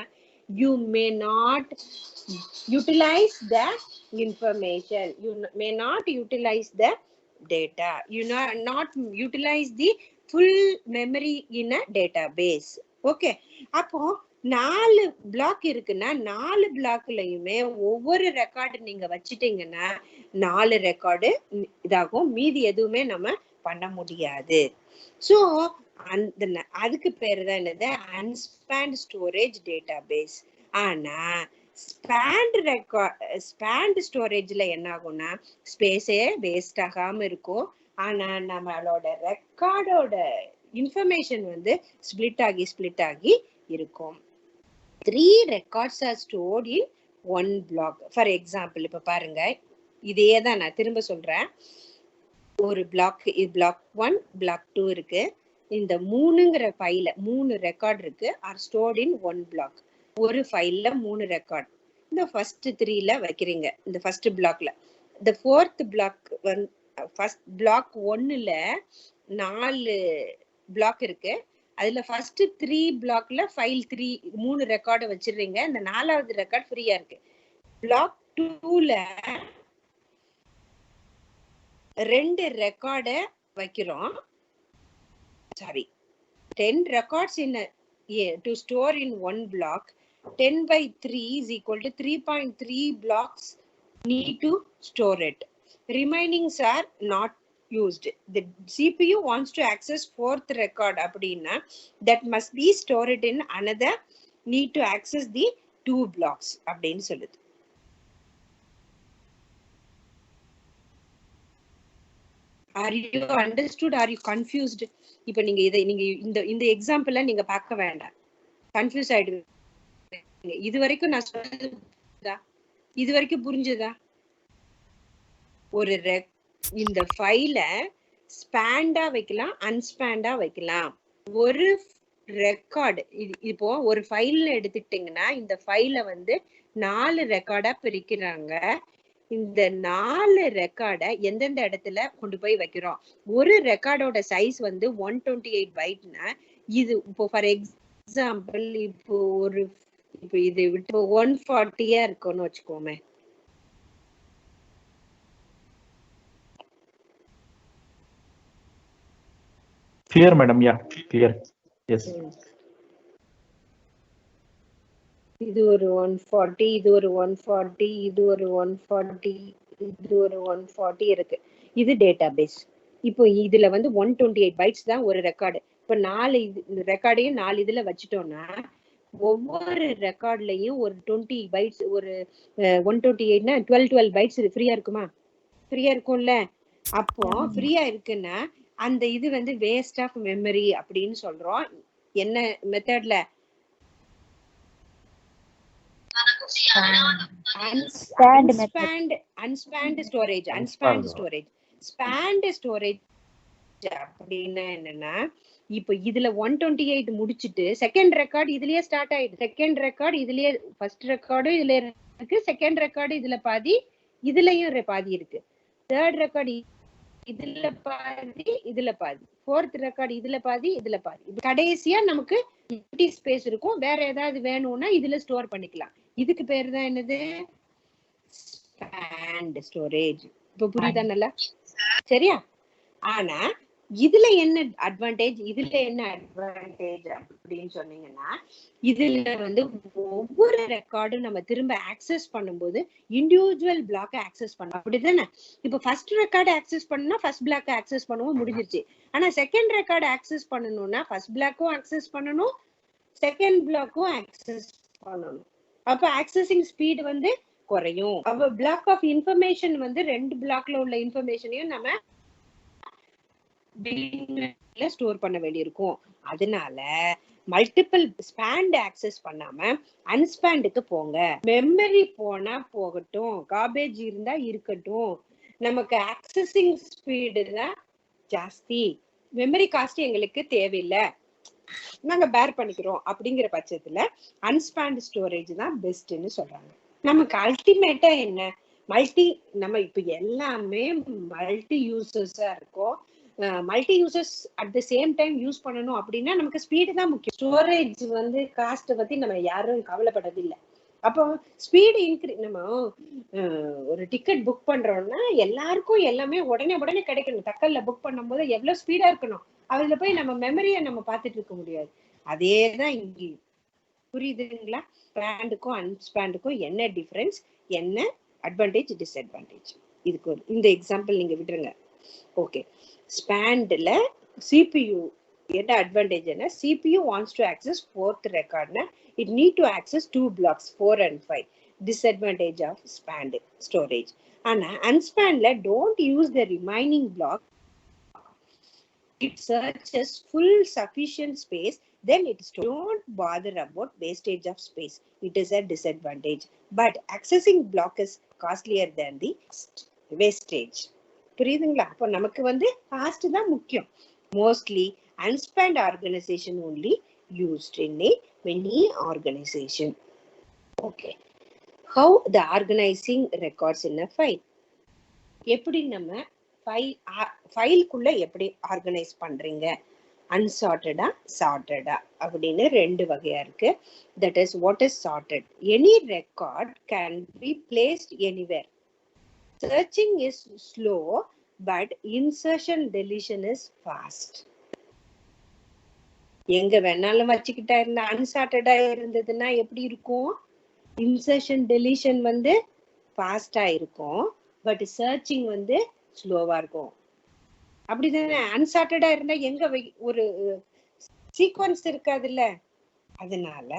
you may not utilize the information, you may not utilize the data, you not utilize the full memory in a database. Okay, அப்போ 4 பிளாக் இருக்குன்னா 4 பிளாக்லயுமே ஒவ்வொரு ரெக்கார்டு நீங்க வச்சிட்டீங்கன்னா 4 ரெக்கார்டு இதாகும், மீதி எதுவுமே நம்ம பண்ண முடியாது. சோ அதுக்கு பேரு தான் என்னது, அன்ஸ்பேண்ட் ஸ்டோரேஜ் டேட்டாபேஸ். ஆனா ஸ்பேண்ட் ஸ்டோரேஜ்ல என்ன ஆகும்னா ஸ்பேஸே வேஸ்ட் ஆகாம இருக்கும். ஆனா நம்மளோட ரெக்கார்டோட இன்ஃபர்மேஷன் வந்து ஸ்பிளிட் ஆகி இருக்கும். 3 records are stored in one block. For example, இப்ப பாருங்க, இதே தான் நான் திரும்ப சொல்றேன். ஒரு பிளாக் பிளாக் 1 பிளாக் 2 இருக்கு. இந்த 3ங்கிற ஃபைல்ல 3 ரெக்கார்ட் இருக்கு, ஆர் ஸ்டோர்ட் இன் 1 பிளாக். ஒரு ஃபைல்ல 3 ரெக்கார்ட். இந்த ஃபர்ஸ்ட் 3ல வைக்கிறீங்க, இந்த ஃபர்ஸ்ட் பிளாக்ல. இந்த 4th பிளாக் ஃபர்ஸ்ட் பிளாக் 1ல 4 பிளாக் இருக்கு. அதுல ஃபர்ஸ்ட் 3 பிளாக்ல ஃபைல் 3 3 ரெக்கார்டு வச்சிடுறீங்க. இந்த 4வது ரெக்கார்ட் ஃப்ரீயா இருக்கு. பிளாக் 2ல 2 ரெக்கார்ட வைக்கிறோம். Sorry, 10 records in to store in one block. 10/3 is equal to 3.3 blocks need to store it. Remainings are not used. The CPU wants to access 4th record அப்படின்னா that must be stored in another need to access the 2 blocks அப்படின்னு சொல்லுது. Are you understood? Are you confused? இப்ப நீங்க இதை இந்த எக்ஸாம்பிள நீங்க பார்க்க வேண்டாம், கன்ஃபியூஸ் ஆயிடுவீங்க. இது வரைக்கும் நான் சொன்னதா, இது வரைக்கும் புரிஞ்சுதா? ஒரு இந்த ஃபைல ஸ்பேண்டா வைக்கலாம், அன்ஸ்பேண்டா வைக்கலாம். ஒரு ரெக்கார்டு இப்போ ஒரு ஃபைல்ல எடுத்துக்கிட்டீங்கன்னா இந்த ஃபைல வந்து 4 ரெக்கார்டா பிரிக்கிறாங்க. இந்த 4 ரெக்கார்டை எந்தெந்த இடத்துல கொண்டு போய் வைக்கிறோம். ஒரு ரெக்கார்டோட சைஸ் வந்து 128 பைட்னா இது இப்போ ஃபார் எக்ஸாம்பிள் இப்போ இது 140 இருக்கும்னு வச்சுக்கோமே. Clear, madam? Yeah, clear. Yes. இது ஒரு 140, இது ஒரு 140, இது ஒரு 140, இது ஒரு 140 இருக்கு. இது டேட்டாபேஸ். இப்போ இதுல வந்து 128 பைட்ஸ் தான் ஒரு ரெக்கார்டு. இப்போ 4 ரெக்கார்டையும் 4 இதுல வச்சுட்டோம்னா ஒவ்வொரு ரெக்கார்ட்லயும் ஒரு 20 பைட்ஸ், ஒரு 128னா 12 பைட்ஸ் ஃப்ரீயா இருக்குமா? ஃப்ரீயா இருக்கும்ல. அப்போ ஃப்ரீயா இருக்குன்னா அந்த இது வந்து வேஸ்ட் ஆஃப் மெமரி அப்படின்னு சொல்றோம். என்ன மெத்தட்ல? அன்ஸ்பேண்ட் ஸ்டோரேஜ். ஸ்பேண்ட் ஸ்டோரேஜ் அப்படின்னா என்னன்னா, இப்போ இதுல 128 முடிச்சிட்டு செகண்ட் ரெக்கார்ட் இதுலயே ஸ்டார்ட் ஆயிடுது. செகண்ட் ரெக்கார்ட் இதுலயே, ஃபர்ஸ்ட் ரெக்கார்டும் இதுல இருக்கு, செகண்ட் ரெக்கார்டு இதுல பாதி, இதுலயும் பாதி இருக்கு, தேர்ட் ரெக்கார்டு இதுல பாதி, இதுல பாதி, ஃபோர்த் ரெக்கார்டு இதுல பாதி, இதுல பாதி. கடைசியா நமக்கு எம்ப்டி ஸ்பேஸ் இருக்கும். வேற ஏதாவது வேணும்னா இதுல ஸ்டோர் பண்ணிக்கலாம். இதுக்கு பேரு தான் என்னது? Spanned storage. இப்ப புரியுதா நல்லா? சரியா? ஆனா இதுல என்ன அட்வான்டேஜ் அப்படின்னு சொன்னீங்கன்னா, இதுல வந்து ஒவ்வொரு ரெக்கார்டும் நம்ம திரும்ப ஆக்சஸ் பண்ணும்போது இண்டிவிஜுவல் பிளாக் ஆக்சஸ் பண்ணலாம். அப்படிதானே? இப்ப ஃபர்ஸ்ட் ரெக்கார்டு ஆக்சஸ் பண்ணா ஃபர்ஸ்ட் பிளாக் ஆக்சஸ் பண்ணவும் முடிஞ்சிருச்சு. ஆனா செகண்ட் ரெக்கார்டு ஆக்சஸ் பண்ணணும்னா ஃபர்ஸ்ட் பிளாக்கும் ஆக்சஸ் பண்ணணும், செகண்ட் பிளாக்கும் ஆக்சஸ் பண்ணணும். அப்ப ஆக்சஸிங் ஸ்பீட் வந்து குறையும். அப்ப பிளாக் ஆஃப் இன்ஃபர்மேஷன் வந்து 2 பிளாக்ல உள்ள இன்ஃபர்மேஷனையும் நம்ம ஸ்டோர் பண்ண வேண்டியிருக்கும். அதனால மல்டிபிள் ஸ்பேண்ட் ஆக்சஸ் பண்ணாம அன்ஸ்பேண்டுக்கு போங்க. மெமரி போனா போகட்டும், கார்பேஜ் இருந்தா இருக்கட்டும், நமக்கு ஆக்சஸிங் ஸ்பீடு தான் ஜாஸ்தி, மெமரி காஸ்ட் எங்களுக்கு தேவையில்லை, நாங்க பேர் பண்ணிக்கிறோம் அப்படிங்கிற பட்சத்துல அன்ஸ்பேண்ட் ஸ்டோரேஜ் தான் பெஸ்ட்னு சொல்றாங்க. நமக்கு அல்டிமேட்டா என்ன? நம்ம இப்ப எல்லாமே மல்டி யூசர்ஸா இருக்கோம். Multi users at the same time use பண்ணணும் அப்படின்னா நமக்கு ஸ்பீடு தான் முக்கியம். ஸ்டோரேஜ் வந்து காஸ்ட் பத்தி நம்ம யாரும் கவலைப்படதில்லை. அப்போ ஸ்பீடு நம்ம ஒரு டிக்கெட் புக் பண்றோம்னா எல்லாருக்கும் எல்லாமே உடனே கிடைக்கணும். தக்கல்ல புக் பண்ணும் போது எவ்வளவு ஸ்பீடா இருக்கணும், அதுல போய் நம்ம மெமரியை நம்ம பார்த்துட்டு இருக்க முடியாது. அதேதான் இங்கேயும். புரியுதுங்களா? ஸ்பேண்டுக்கும் அன்ஸ்பேண்டுக்கும் என்ன டிஃபரன்ஸ், என்ன அட்வான்டேஜ் டிஸ்அட்வான்டேஜ், இதுக்கு இந்த எக்ஸாம்பிள் நீங்க விட்டுருங்க. ஓகே. ஸ்பேண்ட்ல CPU என்ன advantage? CPU wants to access fourth record na it need to access 2 blocks 4 and 5. Disadvantage of spanned storage. Ana unspanned la don't use the remaining block, it searches full sufficient space, then it don't bother about wastage of space. It is a disadvantage, but accessing block is costlier than the wastage. புரியுதுங்களா? அப்போ நமக்கு வந்து காஸ்ட் தான் முக்கியம். Mostly unspanned organization only used in a many organization. Okay. How the organizing records in a file? எப்படி நம்ம ஃபைல்குள்ள எப்படி ஆர்கனைஸ் பண்றீங்க? அன்சார்ட்டடா சார்ட்டடா அப்படின்னு 2 வகையா இருக்கு. That is what is sorted? Any record can be placed anywhere. Searching is slow, but insertion deletion is fast. எங்க வேணாலும் வச்சுக்கிட்டா இருந்தா அன்சார்ட்டடா இருந்ததுன்னா எப்படி இருக்கும்? இன்சர்ஷன் டெலிஷன் வந்து ஃபாஸ்டா இருக்கும், பட் சர்ச்சிங் வந்து ஸ்லோவா இருக்கும். அப்படிதானே? அன்சார்ட்டடா இருந்தா எங்க ஒரு சீக்வன்ஸ் இருக்காதுல்ல. அதனால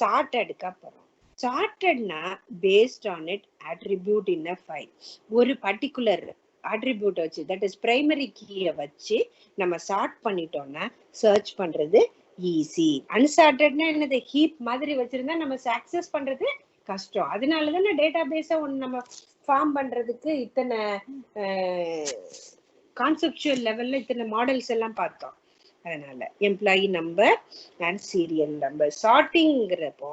சார்ட்டடுக்கு அப்புறம் சார்ட்டட்னா based on it attribute in a file. ஒரு பர்டிகுலர் attribute வச்சு, தட் இஸ் பிரைமரி கீயை வச்சு நம்ம சார்ட் பண்ணிட்டோம்னா சர்ச் பண்றது ஈஸி. அன்சார்ட்டட்னா என்னது? ஹீப் மாதிரி வச்சிருந்தா நம்ம ஆக்சஸ் பண்றது கஷ்டம். அதனாலதானே டேட்டா பேஸை நம்ம ஃபார்ம் பண்றதுக்கு இத்தனை கான்செப்சுவல் லெவல்ல இத்தனை மாடல்ஸ் எல்லாம் பார்த்தோம். அதனால employee number and serial number. சார்ட்டிங்கிறப்போ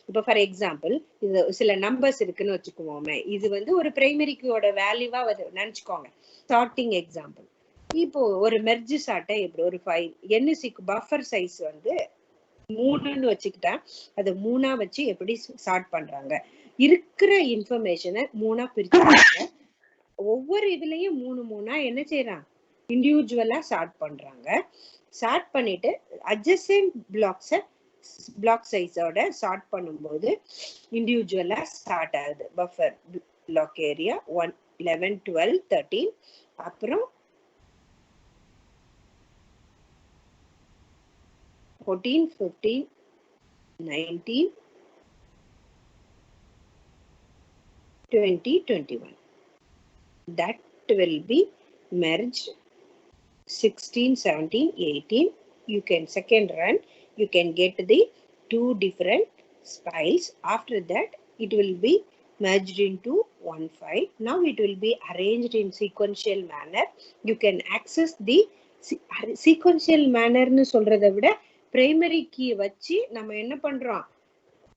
இப்போ ஃபார் எக்ஸாம்பிள் இது சில நம்பர்ஸ் இருக்குன்னு வச்சுக்குவோமே, இது வந்து ஒரு பிரைமரிக்கோட வேல்யூவா நினைச்சுக்கோங்க. Sorting example. இப்போ ஒரு மெர்ஜ் சார்ட்டை எப்படி ஒரு ஃபைல் என்எஸ்சிக்கு பஃபர் சைஸ் வந்து 3ன்னு வச்சுக்கிட்டா அதை 3ஆ வச்சு எப்படி சார்ட் பண்றாங்க? இருக்கிற இன்ஃபர்மேஷனை 3ஆ பிரிச்சுக்கிறாங்க. ஒவ்வொரு இதுலயும் 3 என்ன செய்யறாங்க? இண்டிவிஜுவலா சார்ட் பண்றாங்க. சார்ட் பண்ணிட்டு அட்ஜசன்ட் பிளாக் சைஸோட சார்ட் பண்ணும்போது இண்டிவிஜுவலா சார்ட் ஆகுது. பஃபர் பிளாக் ஏரியா 1, 11, 12, 13, அப்புறம் 14, 15, 19, 20, 21. That will be merged. 16, 17, 18. You can second run. you can get the two different files. After that, it will be merged into one file. Now it will be arranged in sequential manner. You can access the sequential manner னு சொல்றதை விட பிரைமரி கீ வச்சு நம்ம என்ன பண்றோம்,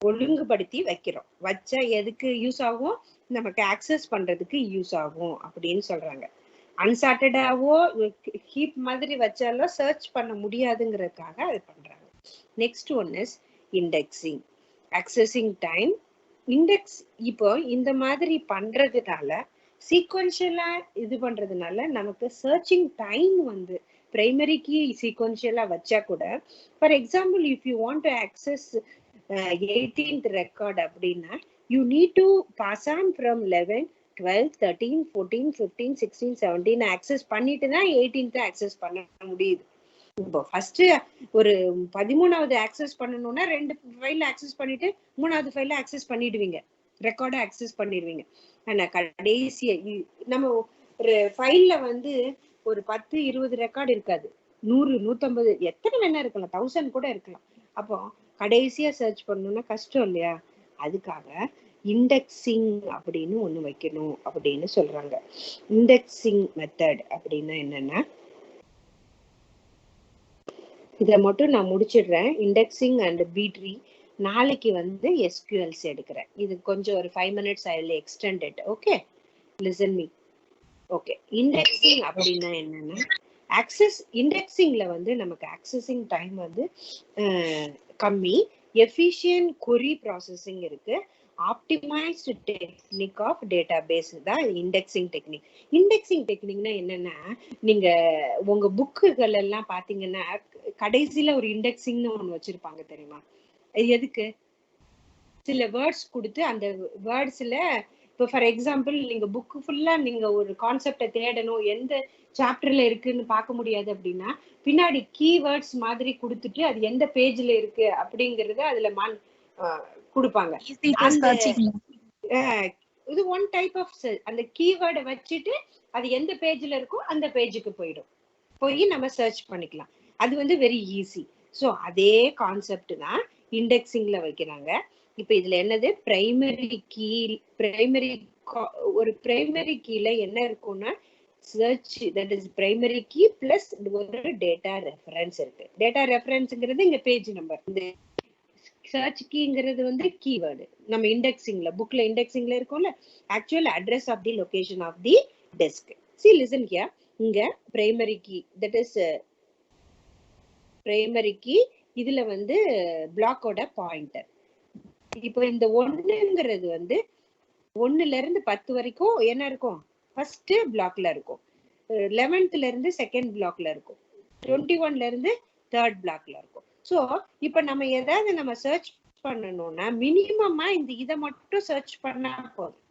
ஒழுங்குபடுத்தி வைக்கிறோம். வச்சா எதுக்கு யூஸ் ஆகும், நமக்கு ஆக்சஸ் பண்றதுக்கு யூஸ் ஆகும் அப்படின்னு சொல்றாங்க. அன்சார்ட்டடாவோ ஹீப் மாதிரி வச்சாலும் சர்ச் பண்ண முடியாதுங்கிறதுக்காக அது பண்றாங்க. Next one is indexing, accessing time. Index இப்போ இந்த மாதிரி பண்றதுனால சீக்வென்ஷியலா இது பண்றதுனால நமக்கு சர்ச்சிங் டைம் வந்து பிரைமரி கீ சீக்வென்ஷியலா வச்சா கூட, for example if you want to access 18th record அப்படின்னா you need to pass on from 11, 12, 13, 14, 15, 16, 17 access பண்ணிட்டு தான் 18th ஆக்சஸ் பண்ண முடியுது. இப்போ ஃபர்ஸ்ட் ஒரு 13வது ஆக்சஸ் பண்ணணும்னா 2 ஃபைல் ஆக்சஸ் பண்ணிட்டு 3வது ஃபைல ஆக்சஸ் பண்ணிடுவீங்க, ரெக்கார்டை ஆக்சஸ் பண்ணிடுவீங்க. ஆனா கடைசியா நம்ம ஒரு ஃபைல்ல வந்து ஒரு 10-20 ரெக்கார்டு இருக்காது, 100-150 எத்தனை வேணா இருக்கலாம், 1000 கூட இருக்கலாம். அப்போ கடைசியா சர்ச் பண்ணணும்னா கஷ்டம் இல்லையா? அதுக்காக இண்டெக்ஸிங் அப்படின்னு ஒண்ணு வைக்கணும் அப்படின்னு சொல்றாங்க. இண்டெக்ஸிங் மெத்தட் அப்படின்னா என்னன்னா, இதை மட்டும் நான் முடிச்சிடுறேன். இண்டெக்ஸிங் அண்ட் பி ட்ரீ நாளைக்கு வந்து எஸ்கியூஎல்ஸ் எடுக்கிறேன். இது கொஞ்சம் ஒரு 5 minutes I will extend it. Okay, listen me. Okay, indexing அப்படின்னா என்னன்னா, ஆக்சஸ் இண்டெக்ஸிங்ல வந்து நமக்கு ஆக்சஸிங் டைம் வந்து கம்மி, எஃபிஷியன்ட் query ப்ராசஸிங் இருக்கு, ஆப்டிமைஸ்டு டெக்னிக் ஆஃப் டேட்டாபேஸ் தான் இண்டெக்ஸிங் டெக்னிக். இண்டெக்ஸிங் டெக்னிக்னா என்னன்னா, நீங்க உங்க புக்குகள் எல்லாம் பாத்தீங்கன்னா கடைசியில ஒரு இண்டெக்ஸிங்னு ஒண்ணு வச்சிருப்பாங்க தெரியுமா? எதுக்கு? சில வேர்ட்ஸ் கொடுத்து அந்த வேர்ட்ஸ்ல இப்போ ஃபார் எக்ஸாம்பிள் நீங்க புக்கு ஃபுல்லா நீங்க ஒரு கான்செப்டை தேடணும், எந்த சாப்டர்ல இருக்குன்னு பார்க்க முடியாது அப்படின்னா பின்னாடி கீவேர்ட்ஸ் மாதிரி கொடுத்துட்டு அது எந்த பேஜ்ல இருக்கு அப்படிங்கறத அதுல கொடுப்பாங்க. இது ஒன் டைப் ஆஃப் அந்த கீவேர்டை வச்சுட்டு அது எந்த பேஜ்ல இருக்கோ அந்த பேஜுக்கு போய் நம்ம சர்ச் பண்ணிக்கலாம். அது வந்து வெரி ஈஸி. ஸோ அதே கான்செப்ட் தான் இண்டெக்ஸிங்ல வைக்கிறாங்க. இப்ப இதுல என்னது, ஒரு பிரைமரி கீல என்ன இருக்கும்னா search, that is primary key plus ஒரு டேட்டா ரெஃபரன்ஸ் இருக்கு. டேட்டா ரெஃபரன்ஸ்ங்கிறது இங்க பேஜ் நம்பர், இந்த சர்ச் கீங்கிறது வந்து கீவேர்டு. நம்ம இண்டெக்ஸிங்ல புக்ல இண்டெக்ஸிங்ல இருக்கும்ல, actual address of the location of the desk. See, listen here. இங்க primary key, that is primary key, இதுல வந்து பிளாக்கோட பாயிண்டர். இப்போ இந்த 1ங்கிறது வந்து 1ல இருந்து 10 வரைக்கும் என்ன இருக்கும், ஃபர்ஸ்ட் பிளாக்ல இருக்கும், 11th இருந்து செகண்ட் பிளாக்ல இருக்கும், 21ல இருந்து தேர்ட் பிளாக்ல இருக்கும். ஸோ இப்போ நம்ம ஏதாவது நம்ம சர்ச் பண்ணணும்னா மினிமமா இந்த இதை மட்டும் சர்ச் பண்ணா போதும்.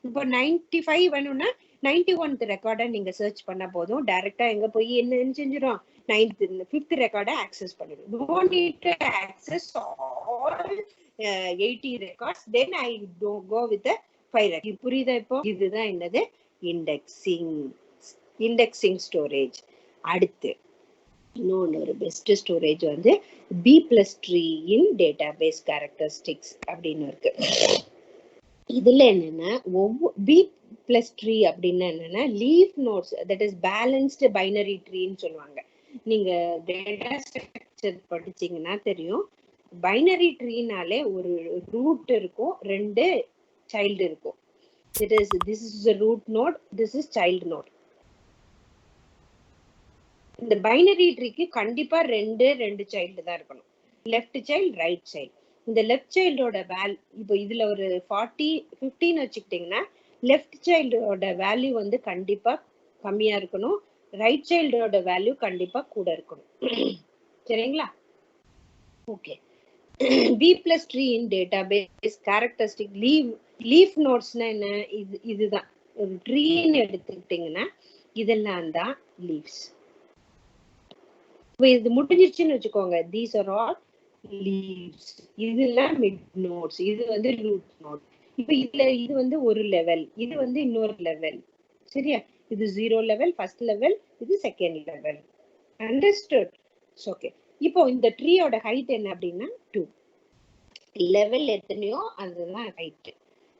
இப்போ 95 வேணும்னா 91th ரெக்கார்டை நீங்க சர்ச் பண்ண போதும், டைரக்டா எங்க போய் என்ன செஞ்சிடும், 5th ரெக்கார்டை ஆக்சஸ் பண்ணிடும். No need to access all 80 records, then I go with the 5 records. புரியுதா? இப்போ இதுதான் என்னது இண்டெக்ஸிங் ஸ்டோரேஜ். அடுத்து இன்னொன்று ஒரு பெஸ்ட் ஸ்டோரேஜ் வந்து B+tree இன் டேட்டாபேஸ் கேரக்டரிஸ்டிக்ஸ் அப்படின்னு இருக்கு. இதுல என்னன்னா B+tree அப்படின்னா என்னன்னா leaf nodes, that is balanced binary ட்ரீன்னு சொல்லுவாங்க. நீங்க டேட்டா ஸ்ட்ரக்சர் படிச்சீங்கன்னா தெரியும், பைனரி ட்ரீனாலே ஒரு ரூட் இருக்கும், 2 சைல்டு இருக்கும். This is a root node, this is child node. இந்த பைனரி ட்ரீக்கு கண்டிப்பா 2 சைல்டு தான் இருக்கணும், லெஃப்ட் சைல்டு ரைட் சைல்டு. இந்த லெஃப்ட் சைல்டோட இப்போ இதுல ஒரு 15 வச்சுக்கிட்டீங்கன்னா லெஃப்ட் சைல்டோட வேல்யூ வந்து கண்டிப்பா கம்மியா இருக்கணும், ரைட் சைல்டோட வேல்யூ கண்டிப்பா கூட இருக்கணும். சரிங்களா? Okay. B+tree in database characteristic leaf nodesனா என்ன, இதுதான் ஒரு ட்ரீன்னு எடுத்துக்கிட்டீங்கன்னா இதெல்லாம் தான் லீவ்ஸ். இது முடிஞ்சிருச்சுன்னு வச்சுக்கோங்க, these are all leaves. இதெல்லாம் மிட் நோட்ஸ், இது வந்து ரூட் நோட். இப்ப இது வந்து ஒரு லெவல், இது வந்து இன்னொரு லெவல். சரியா? இது 0 லெவல், ஃபர்ஸ்ட் லெவல், இது செகண்ட் லெவல். அண்டர்ஸ்டுட்? ஓகே. இப்போ இந்த ட்ரீயோட ஹைட் என்ன அப்படின்னா 2. லெவல் எத்தனையோ அதுதான் height.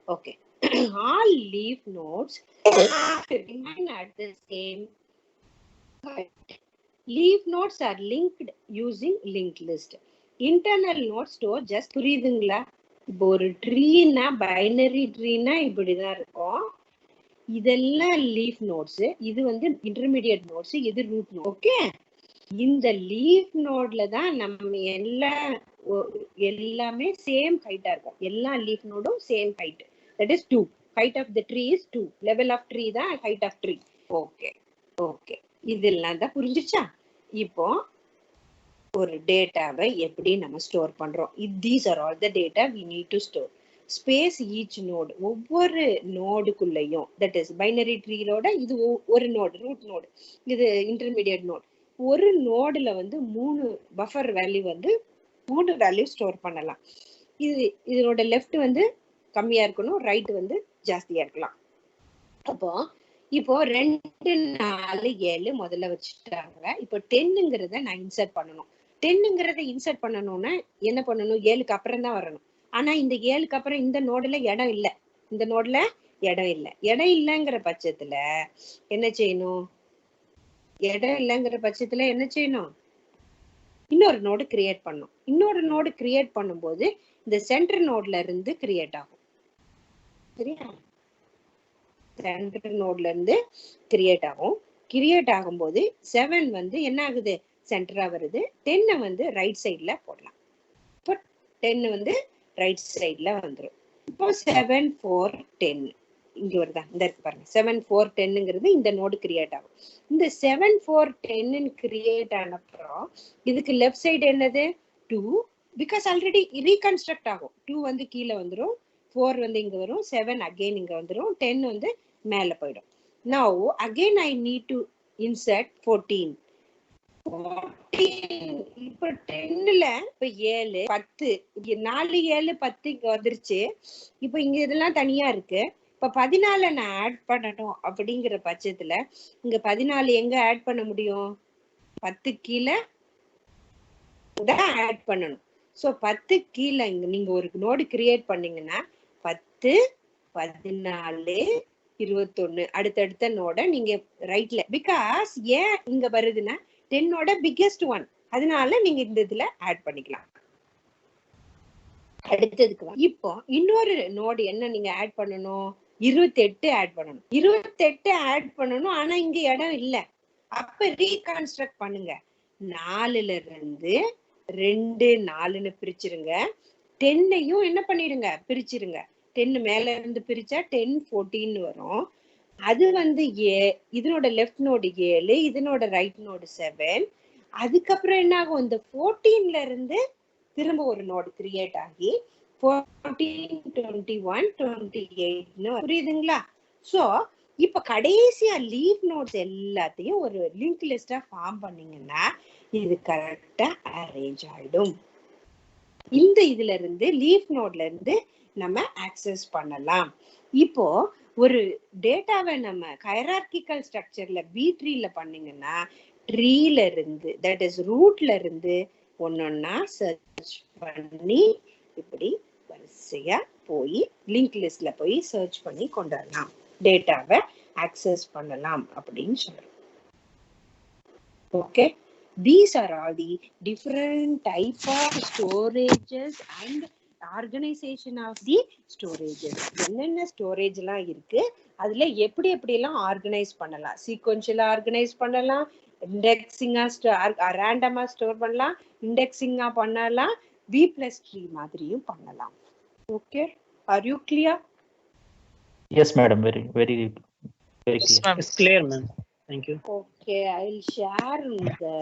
Okay. All leaf nodes remain at the same height. Leaf nodes are linked using linked list. Internal nodes store just புரியுதுங்களா? இப்போ ஒரு ட்ரீனா பைனரி ட்ரீனா இப்படிதான் இருக்கும். இதெல்லாம் லீஃப் நோட்ஸ், இது வந்து இன்டர்மீடியட் நோட்ஸ், இது ரூட் நோட். ஓகே. இந்த லீஃப் நோட்ல தான் நம்ம எல்லாமே சேம் ஹைட்டா இருக்கும். எல்லா லீஃப் நோடும் same height. That is 2. Height of the tree is 2. Level of tree தான் height of tree. Okay okay, இதெல்லாம் தான் புரிஞ்சிச்சா? இப்போ ஒரு டேட்டாவை எப்படி நம்ம ஸ்டோர் பண்றோம்? These are all the data we need to store. Space each node, ஒவ்வொரு நோடுக்குள்ளேயும், தட் இஸ் பைனரி ட்ரீலோட இது ஒரு நோடு, ரூட் நோடு, இது இன்டர்மீடியட் நோடு. ஒரு நோடுல வந்து 3 பஃபர் வேல்யூ வந்து 3 வேல்யூ ஸ்டோர் பண்ணலாம். இதனோட லெஃப்ட் வந்து கம்மியா இருக்கணும், ரைட் வந்து ஜாஸ்தியா இருக்கலாம். அப்போ இப்போ 2 4 7 முதல்ல வச்சுட்டாங்க. இப்போ 10ங்கிறத நான் இன்சர்ட் பண்ணணும். 10ங்கிறத இன்சர்ட் பண்ணணும்னா என்ன பண்ணணும்? 7க்கு அப்புறம் தான் வரணும். ஆனா இந்த 7க்கு அப்புறம் இந்த நோடுல இடம் இல்லை. இந்த நோடுல இடம் இல்லை. இடம் இல்லைங்கிற பட்சத்துல என்ன செய்யணும்? இடம் இல்லைங்கிற பட்சத்துல என்ன செய்யணும்? இன்னொரு நோடு கிரியேட் பண்ணும். இன்னொரு நோடு கிரியேட் பண்ணும்போது இந்த சென்டர் நோட்ல இருந்து கிரியேட் ஆகும். சரியா? சென்டர் நோட்ல இருந்து கிரியேட் ஆகும். கிரியேட் ஆகும்போது 7 வந்து என்ன ஆகுது? சென்டரா வருது. 10 வந்து ரைட் சைட்ல போடலாம். இப்போ 10 வந்து ரைட் சைட்ல வந்துடும். இப்போ 7 4 10 இங்க வருதா? இந்த இருக்கு பாருங்க. 7 4 10ங்கிறது இந்த நோடு கிரியேட் ஆகும். இந்த 7 4 10 கிரியேட் ஆன அப்புறம் இதுக்கு லெஃப்ட் சைடு என்னது? 2. பிகாஸ் ஆல்ரெடி ரீகன்ஸ்ட்ரக்ட் ஆகும். 2 வந்து கீழே வந்துடும், 4 வந்து இங்க வரும், 7 அகைன் இங்க வந்துடும், 10 வந்து மேல போயிடும். Now again I need to insert 14. இப்ப 10ல இப்ப 7 10 4 7 10 இங்க வந்துருச்சு. இப்ப இங்க இதெல்லாம் தனியா இருக்கு. இப்ப 14 நான் ஆட் பண்ணணும் அப்படிங்கிற பட்சத்துல இங்க 14 எங்க ஆட் பண்ண முடியும்? 10 கீழே தான் ஆட் பண்ணணும். சோ 10 கீழே இங்க நீங்க ஒரு நோடு கிரியேட் பண்ணீங்கன்னா 10 14 21 அடுத்தடுத்த நோட நீங்க ரைட்ல, பிகாஸ் ஏன் இங்க வருதுன்னா 10ஓட பிக்கெஸ்ட் ஒன், அதனால நீங்க இந்த இதுல ஆட் பண்ணிக்கலாம். அடுத்ததுக்கு இப்போ இன்னொரு நோடு என்ன நீங்க ஆட் பண்ணணும்? 28 ஆட் பண்ணணும். 28 ஆட் பண்ணணும். ஆனா இங்க இடம் இல்ல. அப்ப ரீகன்ஸ்ட்ரக்ட் பண்ணுங்க. 4ல இருந்து 2 4ன்னு பிரிச்சிருங்க. 10ஐயும் என்ன பண்ணிடுங்க? பிரிச்சிருங்க. 10 மேல இருந்து பிரிச்சா 10 14 வரும். அது வந்து இதனோட லெஃப்ட் நோடு 7, இதனோட ரைட் நோடு 7. அதுக்கப்புறம் என்ன ஆகும்? இந்த 14ல இருந்து திரும்ப ஒரு நோடு கிரியேட் ஆகி 14 21 28 புரியுதுங்களா? சோ இப்ப கடைசியா லீஃப் நோட்ஸ் எல்லாத்தையும் ஒரு லிங்க் லிஸ்டா ஃபார்ம் பண்ணீங்கன்னா இது கரெக்டா அரேஞ்ச் ஆயிடும். இந்த இதுல இருந்து லீஃப் நோட்ல இருந்து நம்ம ஆக்சஸ் பண்ணலாம். இப்போ ஒரு டேட்டாவை நம்ம ஹைரார்கிக்கல் ஸ்ட்ரக்சர்ல பி ட்ரீல பண்ணீங்கன்னா ட்ரீல இருந்து, தட் இஸ் ரூட்ல இருந்து ஒன்னொன்னா சர்ச் பண்ணி இப்படி வரிசையா போய் லிங்க் லிஸ்ட்ல போய் சர்ச் பண்ணி கொண்டு வரலாம், டேட்டாவை ஆக்சஸ் பண்ணலாம் அப்படின்னு சொல்றோம். Okay, these are all the different type of storages and organization of the storages. என்னென்ன ஸ்டோரேஜ் எல்லாம் இருக்கு, அதுல எப்படி எப்படி எல்லாம் ஆர்கனைஸ் பண்ணலாம், சீக்வென்ஷியலா ஆர்கனைஸ் பண்ணலாம், இண்டெக்ஸிங்கா ரேண்டமா ஸ்டோர் பண்ணலாம், இண்டெக்ஸிங்கா பண்ணலாம், B+ ட்ரீ மாதிரியும் பண்ணலாம். Okay, are you clear? Yes madam, very clear. It's clear ma'am, thank you. Okay, I'll share the